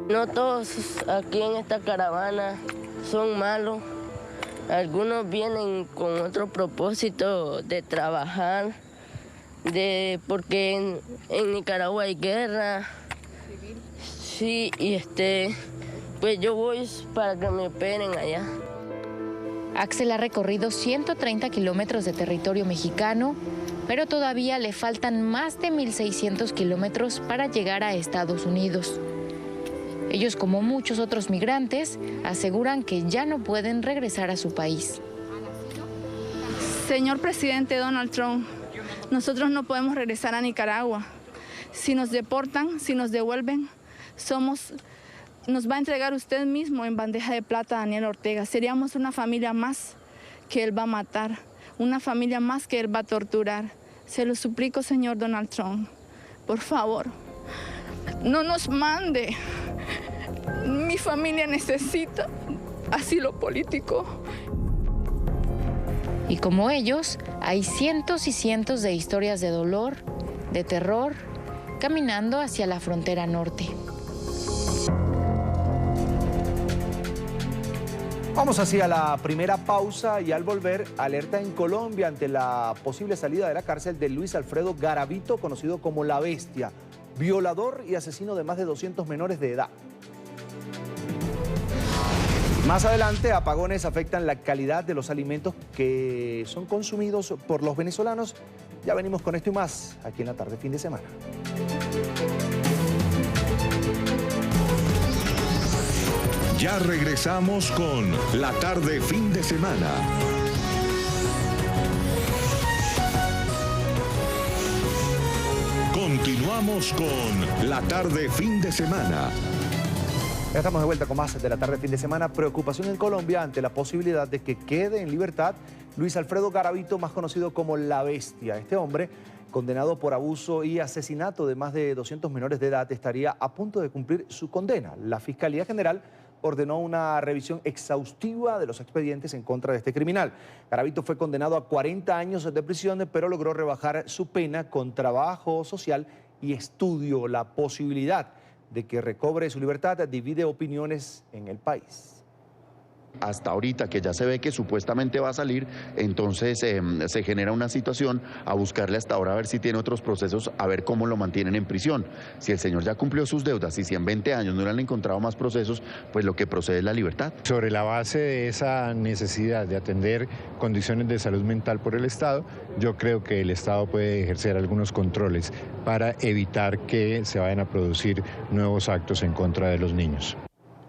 No todos aquí en esta caravana son malos. Algunos vienen con otro propósito de trabajar, porque en Nicaragua hay guerra. Sí, y pues yo voy para que me operen allá. Axel ha recorrido 130 kilómetros de territorio mexicano, pero todavía le faltan más de 1.600 kilómetros para llegar a Estados Unidos. Ellos, como muchos otros migrantes, aseguran que ya no pueden regresar a su país. Señor presidente Donald Trump, nosotros no podemos regresar a Nicaragua. Si nos deportan, si nos devuelven, nos va a entregar usted mismo en bandeja de plata a Daniel Ortega. Seríamos una familia más que él va a matar, una familia más que él va a torturar. Se lo suplico, señor Donald Trump, por favor, no nos mande. Mi familia necesita asilo político. Y como ellos, hay cientos y cientos de historias de dolor, de terror, caminando hacia la frontera norte. Vamos hacia la primera pausa y al volver, alerta en Colombia ante la posible salida de la cárcel de Luis Alfredo Garavito, conocido como La Bestia, violador y asesino de más de 200 menores de edad. Más adelante, apagones afectan la calidad de los alimentos que son consumidos por los venezolanos. Ya venimos con esto y más aquí en La Tarde Fin de Semana. Ya regresamos con La Tarde Fin de Semana. Continuamos con La Tarde Fin de Semana. Ya estamos de vuelta con más de La Tarde Fin de Semana. Preocupación en Colombia ante la posibilidad de que quede en libertad Luis Alfredo Garavito, más conocido como La Bestia. Este hombre, condenado por abuso y asesinato de más de 200 menores de edad, estaría a punto de cumplir su condena. La Fiscalía General ordenó una revisión exhaustiva de los expedientes en contra de este criminal. Garavito fue condenado a 40 años de prisión, pero logró rebajar su pena con trabajo social y estudio. La posibilidad de que recobre su libertad divide opiniones en el país. Hasta ahorita que ya se ve que supuestamente va a salir, entonces se genera una situación a buscarle hasta ahora a ver si tiene otros procesos, a ver cómo lo mantienen en prisión. Si el señor ya cumplió sus deudas y si en 20 años no le han encontrado más procesos, pues lo que procede es la libertad. Sobre la base de esa necesidad de atender condiciones de salud mental por el Estado, yo creo que el Estado puede ejercer algunos controles para evitar que se vayan a producir nuevos actos en contra de los niños.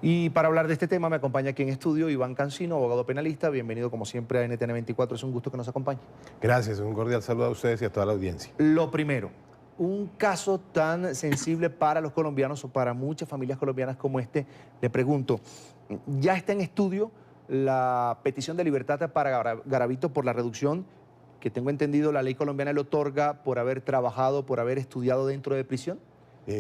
Y para hablar de este tema me acompaña aquí en estudio Iván Cancino, abogado penalista. Bienvenido como siempre a NTN 24, es un gusto que nos acompañe. Gracias, un cordial saludo a ustedes y a toda la audiencia. Lo primero, un caso tan sensible para los colombianos o para muchas familias colombianas como este, le pregunto, ¿ya está en estudio la petición de libertad para Garavito por la reducción que tengo entendido la ley colombiana le otorga por haber trabajado, por haber estudiado dentro de prisión?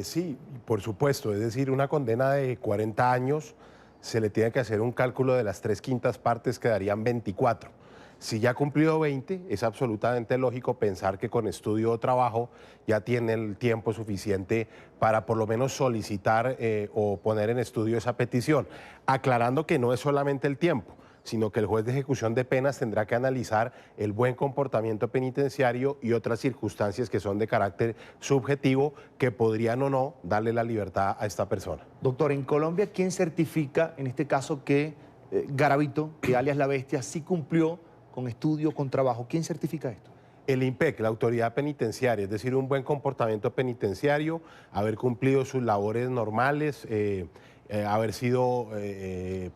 Sí, por supuesto, es decir, una condena de 40 años se le tiene que hacer un cálculo de las 3/5 partes, quedarían 24. Si ya ha cumplido 20, es absolutamente lógico pensar que con estudio o trabajo ya tiene el tiempo suficiente para por lo menos solicitar o poner en estudio esa petición, aclarando que no es solamente el tiempo, sino que el juez de ejecución de penas tendrá que analizar el buen comportamiento penitenciario y otras circunstancias que son de carácter subjetivo que podrían o no darle la libertad a esta persona. Doctor, en Colombia, ¿quién certifica en este caso que Garavito, que alias La Bestia, sí cumplió con estudio, con trabajo? ¿Quién certifica esto? El IMPEC, la autoridad penitenciaria, es decir, un buen comportamiento penitenciario, haber cumplido sus labores normales haber sido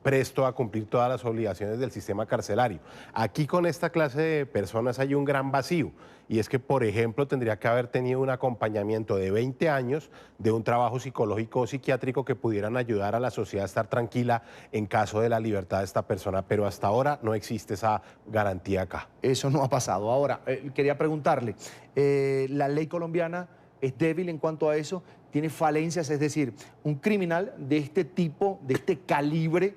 presto a cumplir todas las obligaciones del sistema carcelario. Aquí con esta clase de personas hay un gran vacío, y es que, por ejemplo, tendría que haber tenido un acompañamiento de 20 años de un trabajo psicológico o psiquiátrico que pudieran ayudar a la sociedad a estar tranquila en caso de la libertad de esta persona, pero hasta ahora no existe esa garantía acá. Eso no ha pasado. Ahora, quería preguntarle, ¿la ley colombiana es débil en cuanto a eso? ¿Tiene falencias? Es decir, un criminal de este tipo, de este calibre,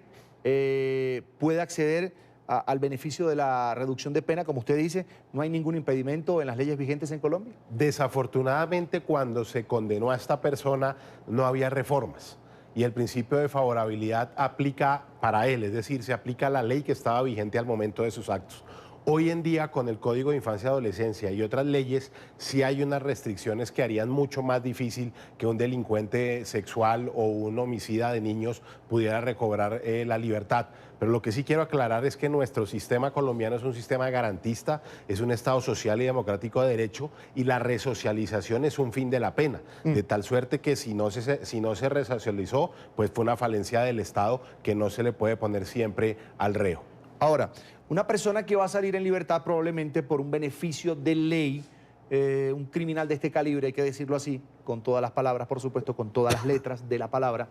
puede acceder al beneficio de la reducción de pena, como usted dice. ¿No hay ningún impedimento en las leyes vigentes en Colombia? Desafortunadamente, cuando se condenó a esta persona no había reformas, y el principio de favorabilidad aplica para él, es decir, se aplica la ley que estaba vigente al momento de sus actos. Hoy en día, con el Código de Infancia y Adolescencia y otras leyes, sí hay unas restricciones que harían mucho más difícil que un delincuente sexual o un homicida de niños pudiera recobrar la libertad. Pero lo que sí quiero aclarar es que nuestro sistema colombiano es un sistema garantista, es un Estado social y democrático de derecho, y la resocialización es un fin de la pena, de tal suerte que si no se resocializó, pues fue una falencia del Estado que no se le puede poner siempre al reo. Ahora, una persona que va a salir en libertad probablemente por un beneficio de ley, un criminal de este calibre, hay que decirlo así, con todas las palabras, por supuesto, con todas las letras de la palabra,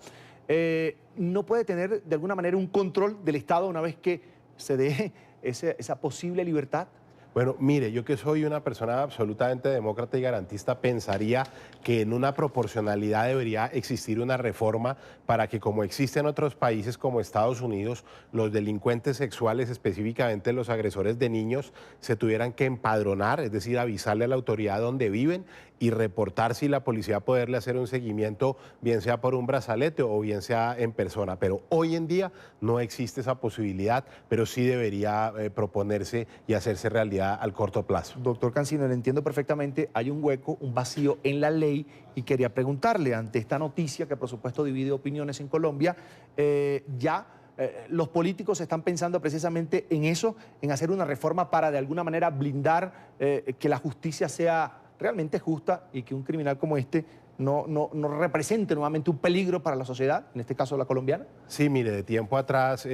no puede tener de alguna manera un control del Estado una vez que se dé esa posible libertad. Bueno, mire, yo que soy una persona absolutamente demócrata y garantista, pensaría que en una proporcionalidad debería existir una reforma para que, como existe en otros países como Estados Unidos, los delincuentes sexuales, específicamente los agresores de niños, se tuvieran que empadronar, es decir, avisarle a la autoridad dónde viven y reportar, si la policía poderle hacer un seguimiento, bien sea por un brazalete o bien sea en persona. Pero hoy en día no existe esa posibilidad, pero sí debería proponerse y hacerse realidad al corto plazo. Doctor Cancino, le entiendo perfectamente, hay un hueco, un vacío en la ley, y quería preguntarle, ante esta noticia que por supuesto divide opiniones en Colombia, los políticos están pensando precisamente en eso, en hacer una reforma para de alguna manera blindar que la justicia sea realmente justa y que un criminal como este no represente nuevamente un peligro para la sociedad, en este caso la colombiana. Sí, mire, de tiempo atrás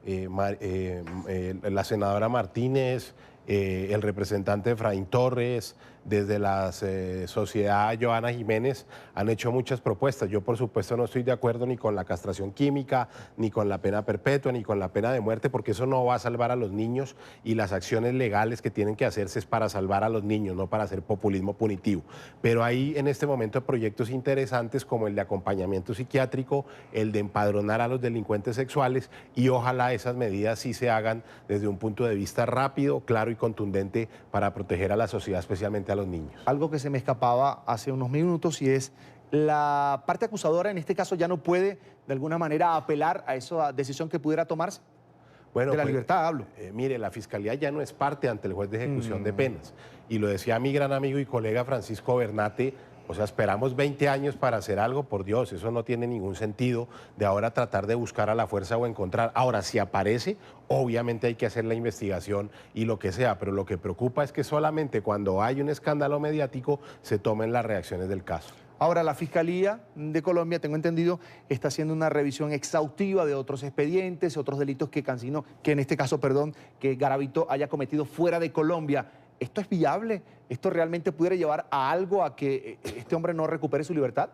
la senadora Martínez, el representante Efraín Torres, desde la sociedad Joana Jiménez, han hecho muchas propuestas. Yo, por supuesto, no estoy de acuerdo ni con la castración química, ni con la pena perpetua, ni con la pena de muerte, porque eso no va a salvar a los niños, y las acciones legales que tienen que hacerse es para salvar a los niños, no para hacer populismo punitivo. Pero hay en este momento proyectos interesantes como el de acompañamiento psiquiátrico, el de empadronar a los delincuentes sexuales, y ojalá esas medidas sí se hagan desde un punto de vista rápido, claro y contundente para proteger a la sociedad, especialmente a los niños. Algo que se me escapaba hace unos minutos, y es la parte acusadora en este caso ya no puede de alguna manera apelar a esa decisión que pudiera tomarse. Bueno, de la libertad hablo. Mire, la Fiscalía ya no es parte ante el juez de ejecución de penas, y lo decía mi gran amigo y colega Francisco Bernate. O sea, esperamos 20 años para hacer algo, por Dios, eso no tiene ningún sentido, de ahora tratar de buscar a la fuerza o encontrar. Ahora, si aparece, obviamente hay que hacer la investigación y lo que sea, pero lo que preocupa es que solamente cuando hay un escándalo mediático se tomen las reacciones del caso. Ahora, la Fiscalía de Colombia, tengo entendido, está haciendo una revisión exhaustiva de otros expedientes, otros delitos que en este caso, que Garavito haya cometido fuera de Colombia. ¿Esto es viable? ¿Esto realmente pudiera llevar a algo, a que este hombre no recupere su libertad?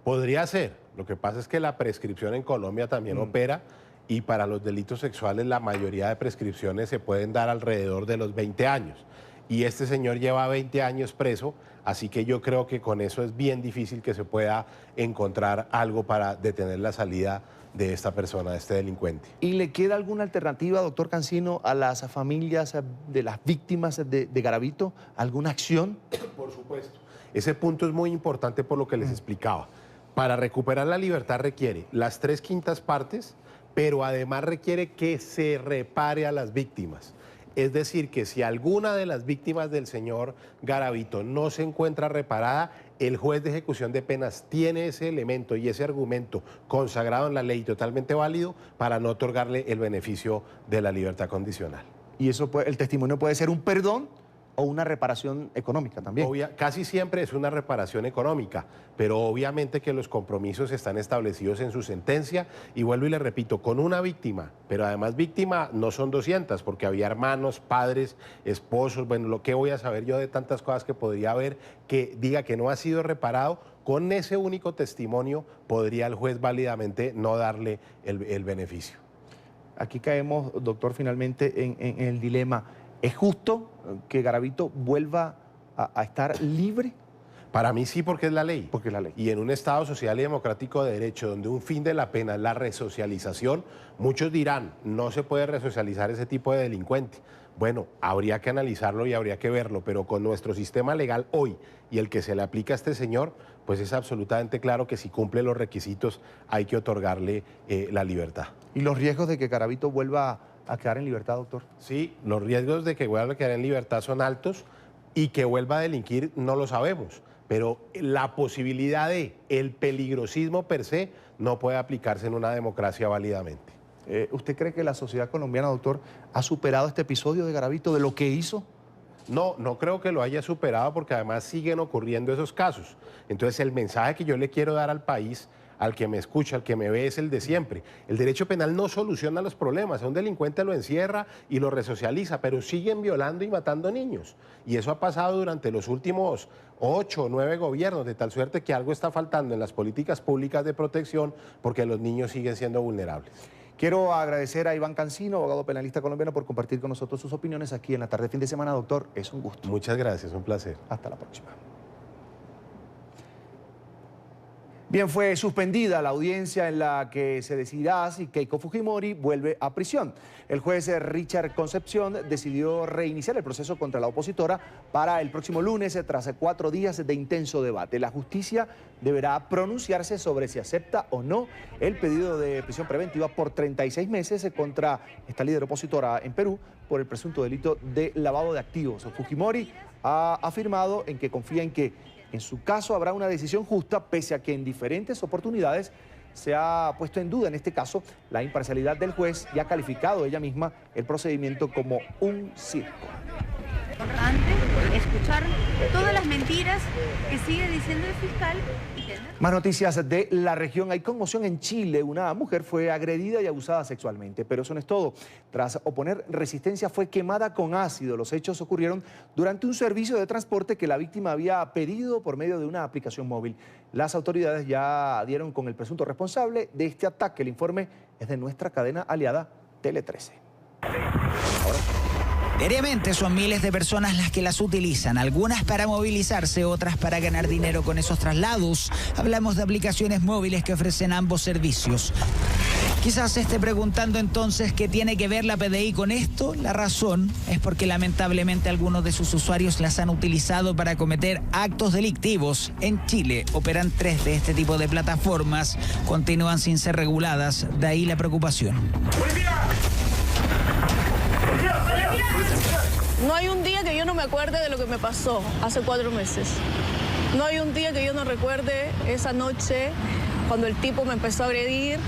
Podría ser. Lo que pasa es que la prescripción en Colombia también opera, y para los delitos sexuales la mayoría de prescripciones se pueden dar alrededor de los 20 años. Y este señor lleva 20 años preso, así que yo creo que con eso es bien difícil que se pueda encontrar algo para detener la salida de esta persona, de este delincuente. ¿Y le queda alguna alternativa, doctor Cancino, a las familias de las víctimas de Garavito? ¿Alguna acción? Por supuesto. Ese punto es muy importante por lo que les explicaba. Para recuperar la libertad requiere las 3/5 partes, pero además requiere que se repare a las víctimas. Es decir, que si alguna de las víctimas del señor Garavito no se encuentra reparada, el juez de ejecución de penas tiene ese elemento y ese argumento consagrado en la ley, totalmente válido, para no otorgarle el beneficio de la libertad condicional. ¿Y eso el testimonio puede ser un perdón o una reparación económica también. Casi siempre es una reparación económica, pero obviamente que los compromisos están establecidos en su sentencia y vuelvo y le repito, con una víctima, pero además víctima no son 200 porque había hermanos, padres, esposos, bueno, lo que voy a saber yo de tantas cosas que podría haber que diga que no ha sido reparado. Con ese único testimonio podría el juez válidamente no darle el beneficio. Aquí caemos, doctor, finalmente en el dilema. ¿Es justo que Garavito vuelva a estar libre? Para mí sí, porque es la ley. Porque es la ley. Y en un Estado social y democrático de derecho, donde un fin de la pena es la resocialización, muchos dirán, no se puede resocializar ese tipo de delincuente. Bueno, habría que analizarlo y habría que verlo, pero con nuestro sistema legal hoy y el que se le aplica a este señor, pues es absolutamente claro que si cumple los requisitos hay que otorgarle la libertad. ¿Y los riesgos de que Garavito vuelva a quedar en libertad, doctor? Sí, los riesgos de que vuelva a quedar en libertad son altos y que vuelva a delinquir no lo sabemos, pero la posibilidad de el peligrosismo per se no puede aplicarse en una democracia válidamente. ¿Usted cree que la sociedad colombiana, doctor, ha superado este episodio de Garavito, de lo que hizo? No, no creo que lo haya superado porque además siguen ocurriendo esos casos. Entonces el mensaje que yo le quiero dar al país, al que me escucha, al que me ve, es el de siempre. El derecho penal no soluciona los problemas. A un delincuente lo encierra y lo resocializa, pero siguen violando y matando niños. Y eso ha pasado durante los últimos 8 o 9 gobiernos, de tal suerte que algo está faltando en las políticas públicas de protección porque los niños siguen siendo vulnerables. Quiero agradecer a Iván Cancino, abogado penalista colombiano, por compartir con nosotros sus opiniones aquí en La Tarde Fin de Semana. Doctor, es un gusto. Muchas gracias, un placer. Hasta la próxima. Bien, fue suspendida la audiencia en la que se decidirá si Keiko Fujimori vuelve a prisión. El juez Richard Concepción decidió reiniciar el proceso contra la opositora para el próximo lunes tras 4 días de intenso debate. La justicia deberá pronunciarse sobre si acepta o no el pedido de prisión preventiva por 36 meses contra esta líder opositora en Perú por el presunto delito de lavado de activos. Fujimori ha afirmado en que confía en que en su caso habrá una decisión justa, pese a que en diferentes oportunidades se ha puesto en duda, en este caso, la imparcialidad del juez y ha calificado ella misma el procedimiento como un circo. Escuchar todas las mentiras que sigue diciendo el fiscal. Más noticias de la región. Hay conmoción en Chile. Una mujer fue agredida y abusada sexualmente. Pero eso no es todo. Tras oponer resistencia fue quemada con ácido. Los hechos ocurrieron durante un servicio de transporte que la víctima había pedido por medio de una aplicación móvil. Las autoridades ya dieron con el presunto responsable de este ataque. El informe es de nuestra cadena aliada Tele 13. Diariamente son miles de personas las que las utilizan, algunas para movilizarse, otras para ganar dinero con esos traslados. Hablamos de aplicaciones móviles que ofrecen ambos servicios. Quizás se esté preguntando entonces qué tiene que ver la PDI con esto. La razón es porque lamentablemente algunos de sus usuarios las han utilizado para cometer actos delictivos. En Chile operan 3 de este tipo de plataformas, continúan sin ser reguladas, de ahí la preocupación. No hay un día que yo no me acuerde de lo que me pasó hace 4 meses. No hay un día que yo no recuerde esa noche cuando el tipo me empezó a agredir,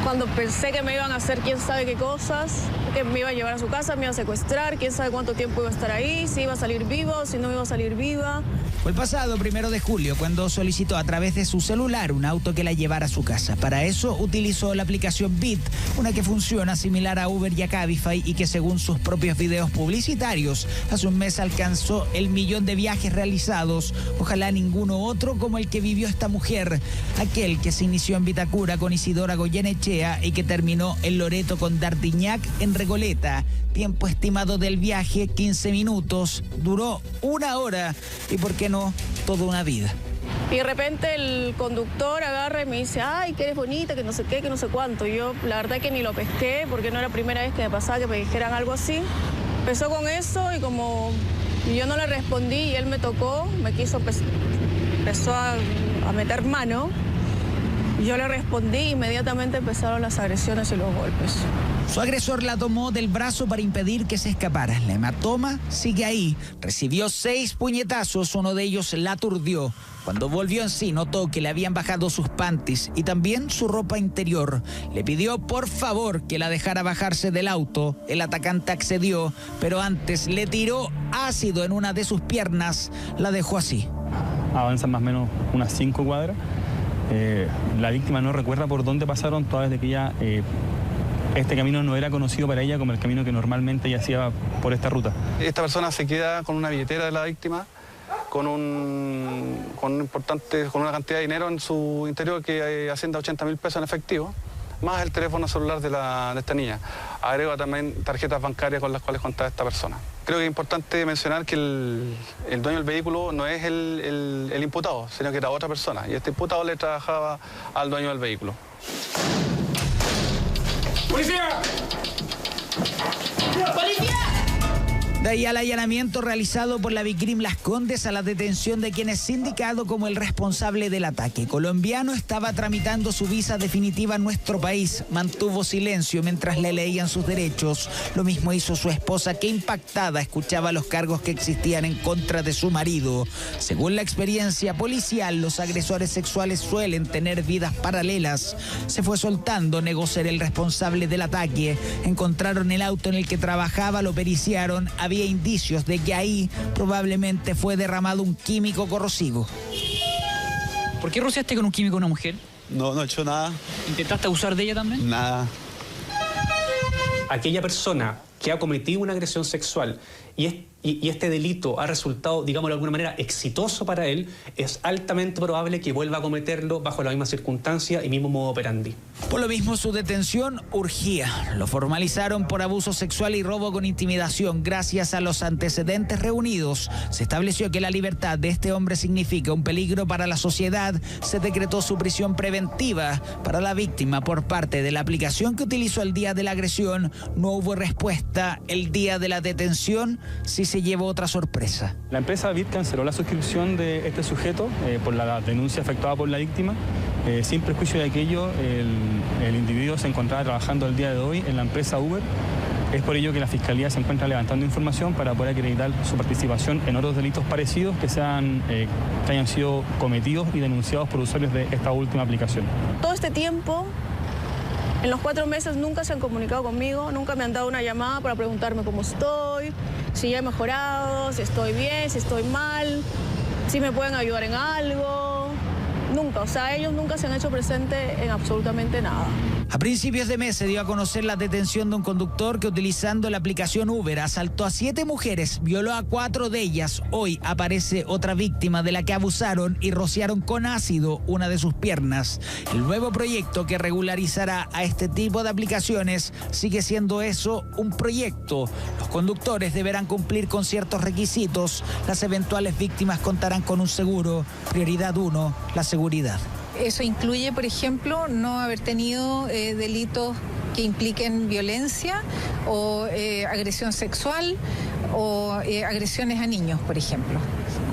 cuando pensé que me iban a hacer quién sabe qué cosas, que me iba a llevar a su casa, me iba a secuestrar, quién sabe cuánto tiempo iba a estar ahí, si iba a salir vivo, si no iba a salir viva. Fue el pasado 1 de julio cuando solicitó a través de su celular un auto que la llevara a su casa. Para eso utilizó la aplicación Bit, una que funciona similar a Uber y a Cabify y que según sus propios videos publicitarios, hace un mes alcanzó el 1.000.000 de viajes realizados. Ojalá ninguno otro como el que vivió esta mujer, aquel que se inició en Vitacura con Isidora Goyenechea y que terminó en Loreto con Dardiñac en Recoleta. Tiempo estimado del viaje, 15 minutos, duró 1 hora y por qué no, toda una vida. Y de repente el conductor agarra y me dice, ay, que eres bonita, que no sé qué, que no sé cuánto. Y yo la verdad que ni lo pesqué porque no era la primera vez que me pasaba que me dijeran algo así. Empezó con eso y como yo no le respondí y él me tocó, empezó a meter mano. Yo le respondí, inmediatamente empezaron las agresiones y los golpes. Su agresor la tomó del brazo para impedir que se escapara. La hematoma sigue ahí. Recibió 6 puñetazos, uno de ellos la aturdió. Cuando volvió en sí, notó que le habían bajado sus panties y también su ropa interior. Le pidió por favor que la dejara bajarse del auto. El atacante accedió, pero antes le tiró ácido en una de sus piernas. La dejó así. Avanzan más o menos unas 5 cuadras. La víctima no recuerda por dónde pasaron, toda vez de que ella... Este camino no era conocido para ella como el camino que normalmente ella hacía por esta ruta. Esta persona se queda con una billetera de la víctima, con una cantidad de dinero en su interior que asciende a 80.000 pesos en efectivo, más el teléfono celular de esta niña. Agrega también tarjetas bancarias con las cuales contaba esta persona. Creo que es importante mencionar que el dueño del vehículo no es el imputado, sino que era otra persona, y este imputado le trabajaba al dueño del vehículo. ¡Policía! ¡Policía! De ahí al allanamiento realizado por la Vicrim Las Condes a la detención de quien es indicado como el responsable del ataque. Colombiano estaba tramitando su visa definitiva en nuestro país. Mantuvo silencio mientras le leían sus derechos. Lo mismo hizo su esposa, que impactada escuchaba los cargos que existían en contra de su marido. Según la experiencia policial, los agresores sexuales suelen tener vidas paralelas. Se fue soltando, negó ser el responsable del ataque. Encontraron el auto en el que trabajaba, lo periciaron. Había indicios de que ahí probablemente fue derramado un químico corrosivo. ¿Por qué rociaste con un químico a una mujer? No he hecho nada. ¿Intentaste abusar de ella también? Nada. Aquella persona que ha cometido una agresión sexual y este delito ha resultado, digamos de alguna manera, exitoso para él, es altamente probable que vuelva a cometerlo bajo la misma circunstancia y mismo modo operandi. Por lo mismo, su detención urgía. Lo formalizaron por abuso sexual y robo con intimidación. Gracias a los antecedentes reunidos, se estableció que la libertad de este hombre significa un peligro para la sociedad. Se decretó su prisión preventiva para la víctima por parte de la aplicación que utilizó el día de la agresión. No hubo respuesta. El día de la detención sí se llevó otra sorpresa. La empresa BIT canceló la suscripción de este sujeto por la denuncia efectuada por la víctima. Sin perjuicio de aquello, el individuo se encontraba trabajando el día de hoy en la empresa Uber. Es por ello que la Fiscalía se encuentra levantando información para poder acreditar su participación en otros delitos parecidos que hayan sido cometidos y denunciados por usuarios de esta última aplicación. Todo este tiempo, en los 4 meses, nunca se han comunicado conmigo, nunca me han dado una llamada para preguntarme cómo estoy, si ya he mejorado, si estoy bien, si estoy mal, si me pueden ayudar en algo. Nunca, o sea, ellos nunca se han hecho presente en absolutamente nada. A principios de mes se dio a conocer la detención de un conductor que, utilizando la aplicación Uber, asaltó a 7 mujeres, violó a 4 de ellas. Hoy aparece otra víctima de la que abusaron y rociaron con ácido una de sus piernas. El nuevo proyecto que regularizará a este tipo de aplicaciones sigue siendo eso, un proyecto. Los conductores deberán cumplir con ciertos requisitos. Las eventuales víctimas contarán con un seguro. Prioridad 1, la seguridad. Eso incluye, por ejemplo, no haber tenido delitos que impliquen violencia o agresión sexual o agresiones a niños, por ejemplo.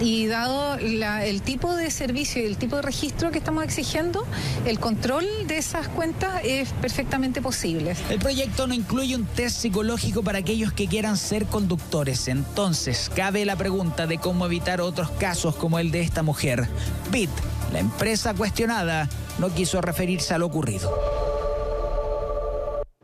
Y dado el tipo de servicio y el tipo de registro que estamos exigiendo, el control de esas cuentas es perfectamente posible. El proyecto no incluye un test psicológico para aquellos que quieran ser conductores. Entonces, cabe la pregunta de cómo evitar otros casos como el de esta mujer. BIT, la empresa cuestionada, no quiso referirse a lo ocurrido.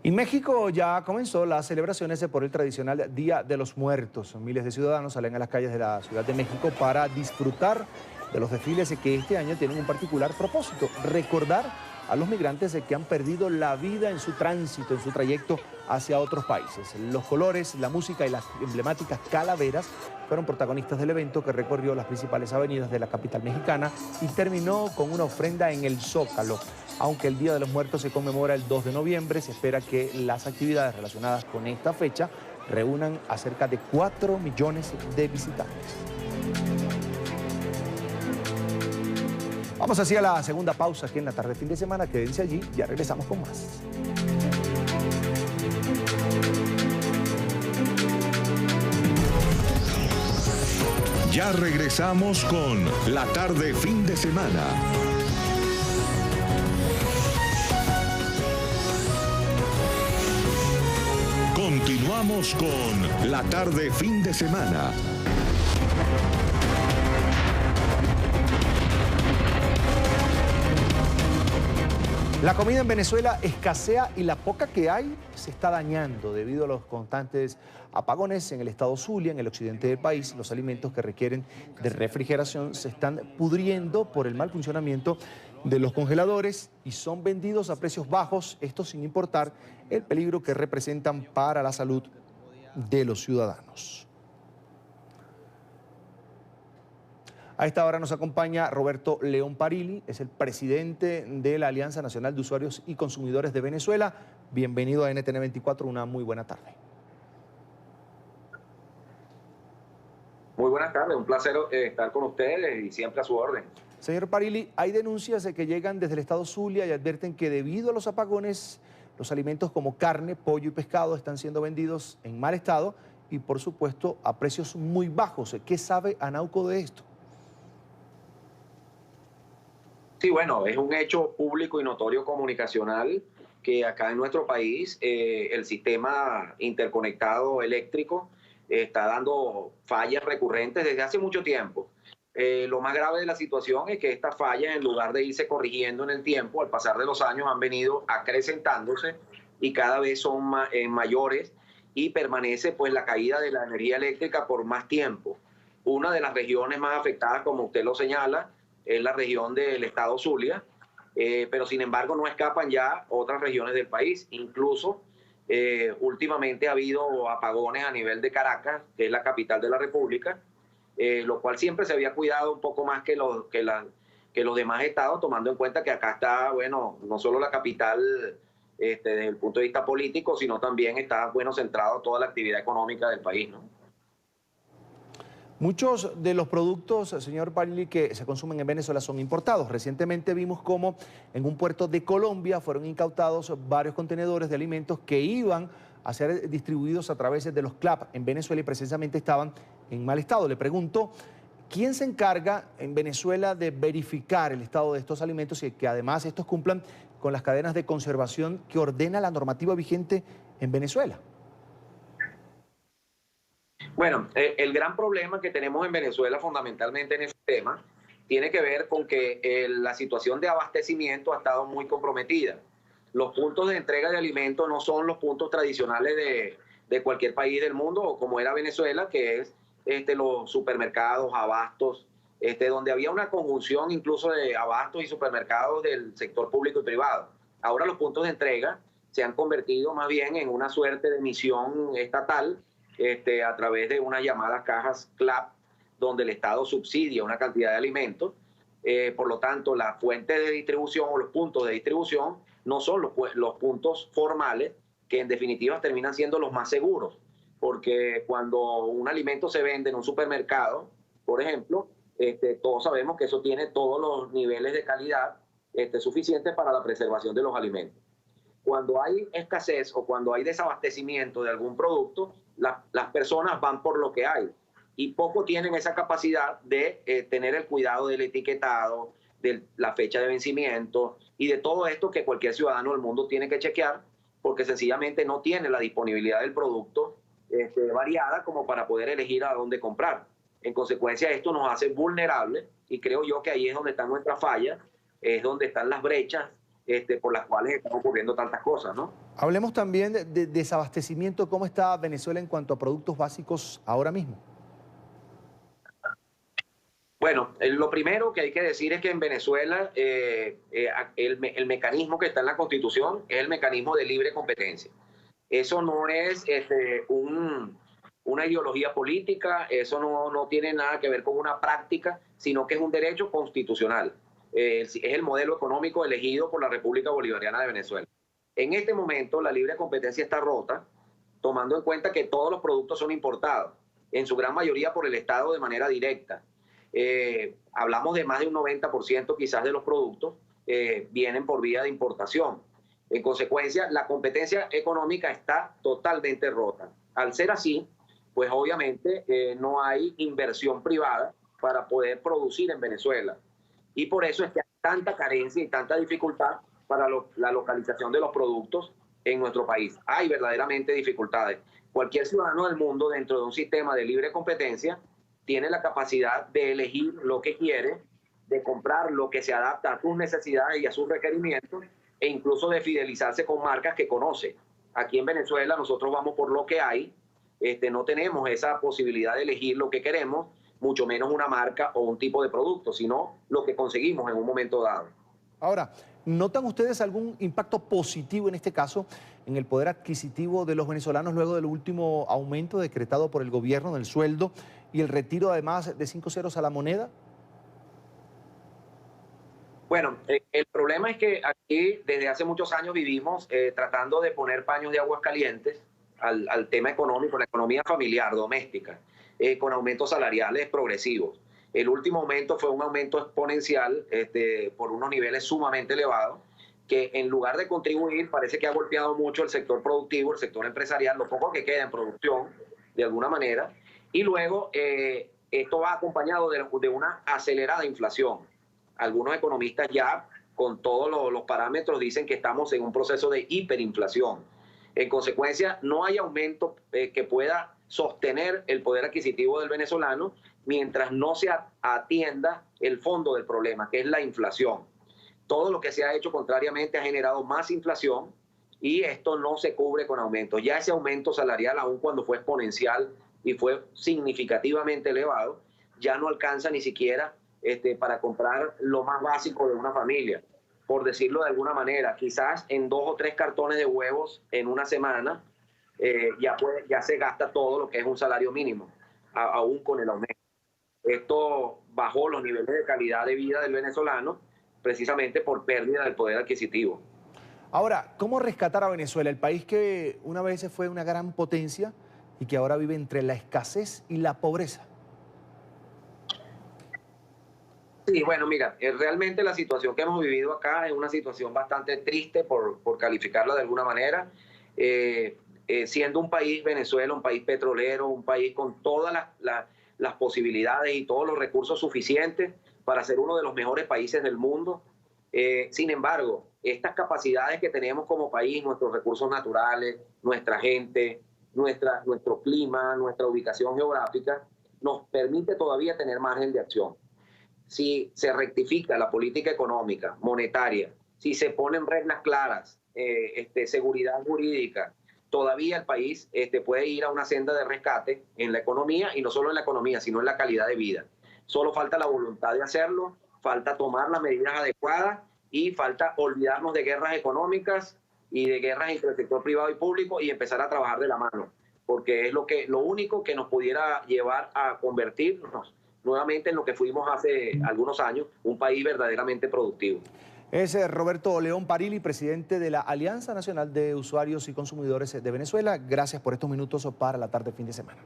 En México ya comenzó las celebraciones por el tradicional Día de los Muertos. Miles de ciudadanos salen a las calles de la Ciudad de México para disfrutar de los desfiles que este año tienen un particular propósito: recordar a los migrantes que han perdido la vida en su tránsito, en su trayecto hacia otros países. Los colores, la música y las emblemáticas calaveras fueron protagonistas del evento, que recorrió las principales avenidas de la capital mexicana y terminó con una ofrenda en el Zócalo. Aunque el Día de los Muertos se conmemora el 2 de noviembre, se espera que las actividades relacionadas con esta fecha reúnan a cerca de 4 millones de visitantes. Vamos hacia la segunda pausa aquí en la tarde fin de semana. Quédense allí, ya regresamos con más. Ya regresamos con la tarde fin de semana. Continuamos con La Tarde Fin de Semana. La comida en Venezuela escasea y la poca que hay se está dañando debido a los constantes apagones en el estado Zulia, en el occidente del país. Los alimentos que requieren de refrigeración se están pudriendo por el mal funcionamiento de los congeladores y son vendidos a precios bajos, esto sin importar el peligro que representan para la salud de los ciudadanos. A esta hora nos acompaña Roberto León Parili, es el presidente de la Alianza Nacional de Usuarios y Consumidores de Venezuela. Bienvenido a NTN 24, una muy buena tarde. Muy buenas tardes, un placer estar con ustedes y siempre a su orden. Señor Parili, hay denuncias de que llegan desde el estado Zulia y advierten que debido a los apagones, los alimentos como carne, pollo y pescado están siendo vendidos en mal estado y por supuesto a precios muy bajos. ¿Qué sabe Anauco de esto? Sí, bueno, es un hecho público y notorio comunicacional que acá en nuestro país el sistema interconectado eléctrico está dando fallas recurrentes desde hace mucho tiempo. Lo más grave de la situación es que estas fallas, en lugar de irse corrigiendo en el tiempo, al pasar de los años han venido acrecentándose y cada vez son mayores y permanece pues la caída de la energía eléctrica por más tiempo. Una de las regiones más afectadas, como usted lo señala, es la región del estado Zulia, pero sin embargo no escapan ya otras regiones del país. Incluso últimamente ha habido apagones a nivel de Caracas, que es la capital de la República, lo cual siempre se había cuidado un poco más que los demás estados, tomando en cuenta que acá está, bueno, no solo la capital desde el punto de vista político, sino también está, bueno, centrado toda la actividad económica del país, ¿no? Muchos de los productos, señor Parili, que se consumen en Venezuela son importados. Recientemente vimos cómo en un puerto de Colombia fueron incautados varios contenedores de alimentos que iban a ser distribuidos a través de los CLAP en Venezuela y precisamente estaban en mal estado. Le pregunto, ¿quién se encarga en Venezuela de verificar el estado de estos alimentos y que además estos cumplan con las cadenas de conservación que ordena la normativa vigente en Venezuela? Bueno, el gran problema que tenemos en Venezuela fundamentalmente en este tema tiene que ver con que la situación de abastecimiento ha estado muy comprometida. Los puntos de entrega de alimentos no son los puntos tradicionales de cualquier país del mundo, o como era Venezuela, que es los supermercados, abastos, donde había una conjunción incluso de abastos y supermercados del sector público y privado. Ahora los puntos de entrega se han convertido más bien en una suerte de misión estatal, a través de unas llamadas cajas CLAP, donde el Estado subsidia una cantidad de alimentos. Por lo tanto, la fuente de distribución o los puntos de distribución no son los puntos formales, que en definitiva terminan siendo los más seguros, porque cuando un alimento se vende en un supermercado, por ejemplo, todos sabemos que eso tiene todos los niveles de calidad suficientes para la preservación de los alimentos. Cuando hay escasez o cuando hay desabastecimiento de algún producto, las personas van por lo que hay y poco tienen esa capacidad de tener el cuidado del etiquetado, de la fecha de vencimiento y de todo esto que cualquier ciudadano del mundo tiene que chequear, porque sencillamente no tiene la disponibilidad del producto variada como para poder elegir a dónde comprar. En consecuencia, esto nos hace vulnerables y creo yo que ahí es donde están nuestras fallas, es donde están las brechas por las cuales están ocurriendo tantas cosas, ¿no? Hablemos también de desabastecimiento. ¿Cómo está Venezuela en cuanto a productos básicos ahora mismo? Bueno, lo primero que hay que decir es que en Venezuela el mecanismo que está en la Constitución es el mecanismo de libre competencia. Eso no es una ideología política, eso no tiene nada que ver con una práctica, sino que es un derecho constitucional. Es el modelo económico elegido por la República Bolivariana de Venezuela. En este momento la libre competencia está rota, tomando en cuenta que todos los productos son importados, en su gran mayoría por el Estado de manera directa. Hablamos de más de un 90% quizás de los productos vienen por vía de importación. En consecuencia, la competencia económica está totalmente rota. Al ser así, pues obviamente no hay inversión privada para poder producir en Venezuela. Y por eso es que hay tanta carencia y tanta dificultad para la localización de los productos en nuestro país. Hay verdaderamente dificultades. Cualquier ciudadano del mundo dentro de un sistema de libre competencia tiene la capacidad de elegir lo que quiere, de comprar lo que se adapta a sus necesidades y a sus requerimientos, e incluso de fidelizarse con marcas que conoce. Aquí en Venezuela nosotros vamos por lo que hay, no tenemos esa posibilidad de elegir lo que queremos, mucho menos una marca o un tipo de producto, sino lo que conseguimos en un momento dado. Ahora, ¿notan ustedes algún impacto positivo en este caso en el poder adquisitivo de los venezolanos luego del último aumento decretado por el gobierno del sueldo y el retiro además de 5 ceros a la moneda? Bueno, el problema es que aquí desde hace muchos años vivimos tratando de poner paños de aguas calientes al tema económico, la economía familiar, doméstica, con aumentos salariales progresivos. El último aumento fue un aumento exponencial por unos niveles sumamente elevados, que en lugar de contribuir parece que ha golpeado mucho el sector productivo, el sector empresarial, lo poco que queda en producción, de alguna manera, y luego esto va acompañado de una acelerada inflación. Algunos economistas ya, con todos los parámetros, dicen que estamos en un proceso de hiperinflación. En consecuencia, no hay aumento que pueda sostener el poder adquisitivo del venezolano mientras no se atienda el fondo del problema, que es la inflación. Todo lo que se ha hecho contrariamente ha generado más inflación y esto no se cubre con aumentos. Ya ese aumento salarial, aun cuando fue exponencial y fue significativamente elevado, ya no alcanza ni siquiera para comprar lo más básico de una familia. Por decirlo de alguna manera, quizás en 2 o 3 cartones de huevos en una semana ya se gasta todo lo que es un salario mínimo, aún con el aumento. Esto bajó los niveles de calidad de vida del venezolano precisamente por pérdida del poder adquisitivo. Ahora, ¿cómo rescatar a Venezuela? El país que una vez fue una gran potencia y que ahora vive entre la escasez y la pobreza. Sí, bueno, mira, realmente la situación que hemos vivido acá es una situación bastante triste, por calificarla de alguna manera. Siendo un país, Venezuela, un país petrolero, un país con todas las posibilidades y todos los recursos suficientes para ser uno de los mejores países del mundo. Sin embargo, estas capacidades que tenemos como país, nuestros recursos naturales, nuestra gente, nuestro clima, nuestra ubicación geográfica, nos permite todavía tener margen de acción. Si se rectifica la política económica, monetaria, si se ponen reglas claras, seguridad jurídica, todavía el país puede ir a una senda de rescate en la economía, y no solo en la economía, sino en la calidad de vida. Solo falta la voluntad de hacerlo, falta tomar las medidas adecuadas y falta olvidarnos de guerras económicas y de guerras entre el sector privado y público y empezar a trabajar de la mano, porque es lo único que nos pudiera llevar a convertirnos nuevamente en lo que fuimos hace algunos años, un país verdaderamente productivo. Es Roberto León Parili, presidente de la Alianza Nacional de Usuarios y Consumidores de Venezuela. Gracias por estos minutos para la tarde fin de semana.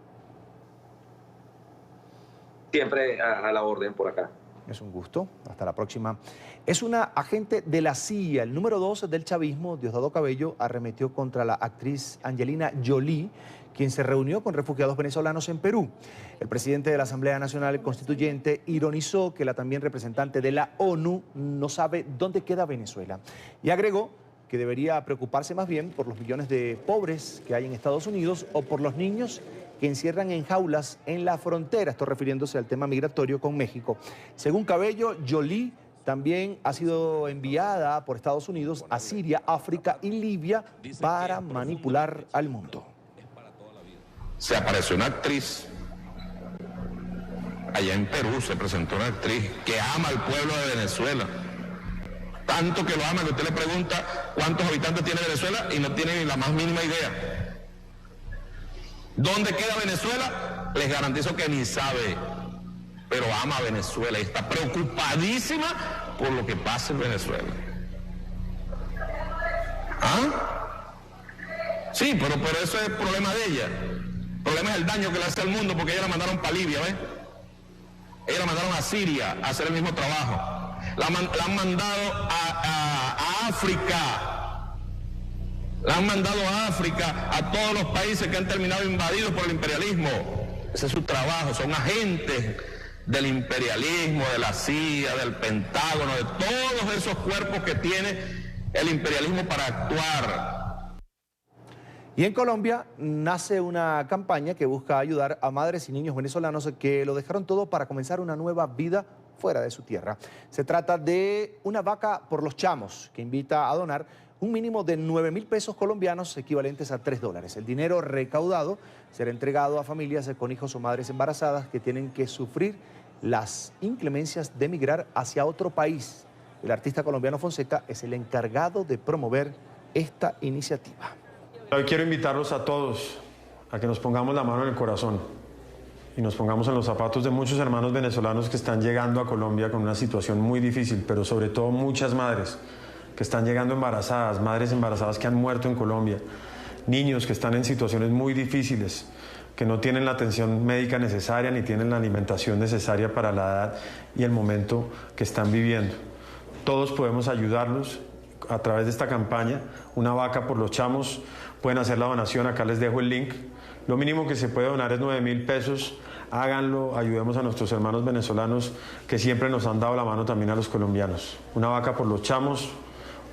Siempre a la orden por acá. Es un gusto. Hasta la próxima. Es una agente de la CIA, el número 2 del chavismo, Diosdado Cabello, arremetió contra la actriz Angelina Jolie, quien se reunió con refugiados venezolanos en Perú. El presidente de la Asamblea Nacional Constituyente ironizó que la también representante de la ONU no sabe dónde queda Venezuela y agregó que debería preocuparse más bien por los millones de pobres que hay en Estados Unidos o por los niños que encierran en jaulas en la frontera, esto refiriéndose al tema migratorio con México. Según Cabello, Jolie también ha sido enviada por Estados Unidos a Siria, África y Libia para manipular al mundo. Se apareció una actriz, allá en Perú se presentó una actriz que ama al pueblo de Venezuela, tanto que lo ama que usted le pregunta cuántos habitantes tiene Venezuela y no tiene ni la más mínima idea. ¿Dónde queda Venezuela? Les garantizo que ni sabe, pero ama a Venezuela y está preocupadísima por lo que pasa en Venezuela. ¿Ah? Sí, pero eso es el problema de ella. El problema es el daño que le hace al mundo, porque ella la mandaron para Libia, ¿ves? Ella la mandaron a Siria a hacer el mismo trabajo. La han mandado a África. La han mandado a África, a todos los países que han terminado invadidos por el imperialismo. Ese es su trabajo, son agentes del imperialismo, de la CIA, del Pentágono, de todos esos cuerpos que tiene el imperialismo para actuar. Y en Colombia nace una campaña que busca ayudar a madres y niños venezolanos que lo dejaron todo para comenzar una nueva vida fuera de su tierra. Se trata de una vaca por los chamos que invita a donar un mínimo de 9.000 pesos colombianos, equivalentes a $3. El dinero recaudado será entregado a familias con hijos o madres embarazadas que tienen que sufrir las inclemencias de emigrar hacia otro país. El artista colombiano Fonseca es el encargado de promover esta iniciativa. Hoy quiero invitarlos a todos a que nos pongamos la mano en el corazón y nos pongamos en los zapatos de muchos hermanos venezolanos que están llegando a Colombia con una situación muy difícil, pero sobre todo muchas madres que están llegando embarazadas, madres embarazadas que han muerto en Colombia, niños que están en situaciones muy difíciles, que no tienen la atención médica necesaria ni tienen la alimentación necesaria para la edad y el momento que están viviendo. Todos podemos ayudarlos a través de esta campaña, Una Vaca por los Chamos. Pueden hacer la donación, acá les dejo el link. Lo mínimo que se puede donar es 9.000 pesos. Háganlo, ayudemos a nuestros hermanos venezolanos que siempre nos han dado la mano también a los colombianos. Una Vaca por los Chamos.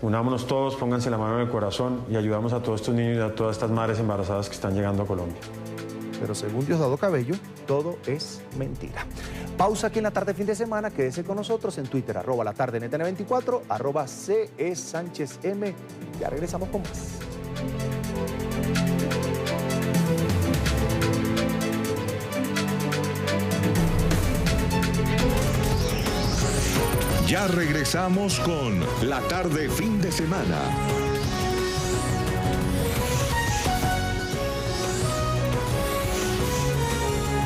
Unámonos todos, pónganse la mano en el corazón y ayudamos a todos estos niños y a todas estas madres embarazadas que están llegando a Colombia. Pero según Diosdado Cabello, todo es mentira. Pausa aquí en La Tarde fin de semana. Quédese con nosotros en Twitter, @LaTardeNTN24, @CESánchezM. Ya regresamos con más. Ya regresamos con La Tarde fin de semana.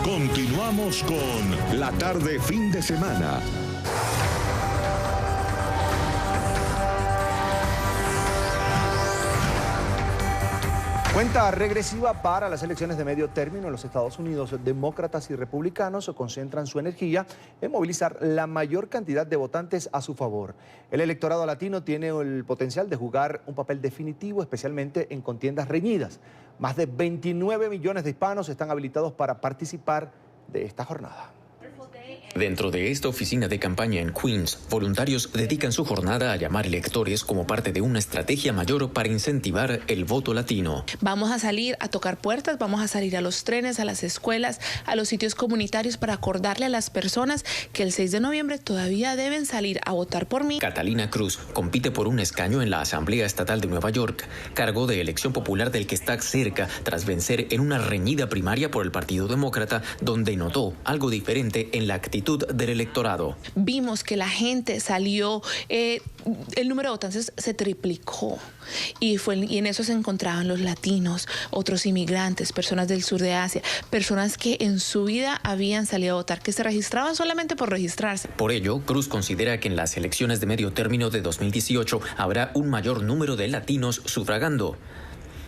Continuamos con La Tarde fin de semana. Cuenta regresiva para las elecciones de medio término en los Estados Unidos. Demócratas y republicanos concentran su energía en movilizar la mayor cantidad de votantes a su favor. El electorado latino tiene el potencial de jugar un papel definitivo, especialmente en contiendas reñidas. Más de 29 millones de hispanos están habilitados para participar de esta jornada. Dentro de esta oficina de campaña en Queens, voluntarios dedican su jornada a llamar electores como parte de una estrategia mayor para incentivar el voto latino. Vamos a salir a tocar puertas, vamos a salir a los trenes, a las escuelas, a los sitios comunitarios para acordarle a las personas que el 6 de noviembre todavía deben salir a votar por mí. Catalina Cruz compite por un escaño en la Asamblea Estatal de Nueva York, cargo de elección popular del que está cerca tras vencer en una reñida primaria por el Partido Demócrata, donde notó algo diferente en la actitud del electorado. Vimos que la gente salió, el número de votantes se triplicó y en eso se encontraban los latinos, otros inmigrantes, personas del sur de Asia, personas que en su vida habían salido a votar, que se registraban solamente por registrarse. Por ello, Cruz considera que en las elecciones de medio término de 2018 habrá un mayor número de latinos sufragando.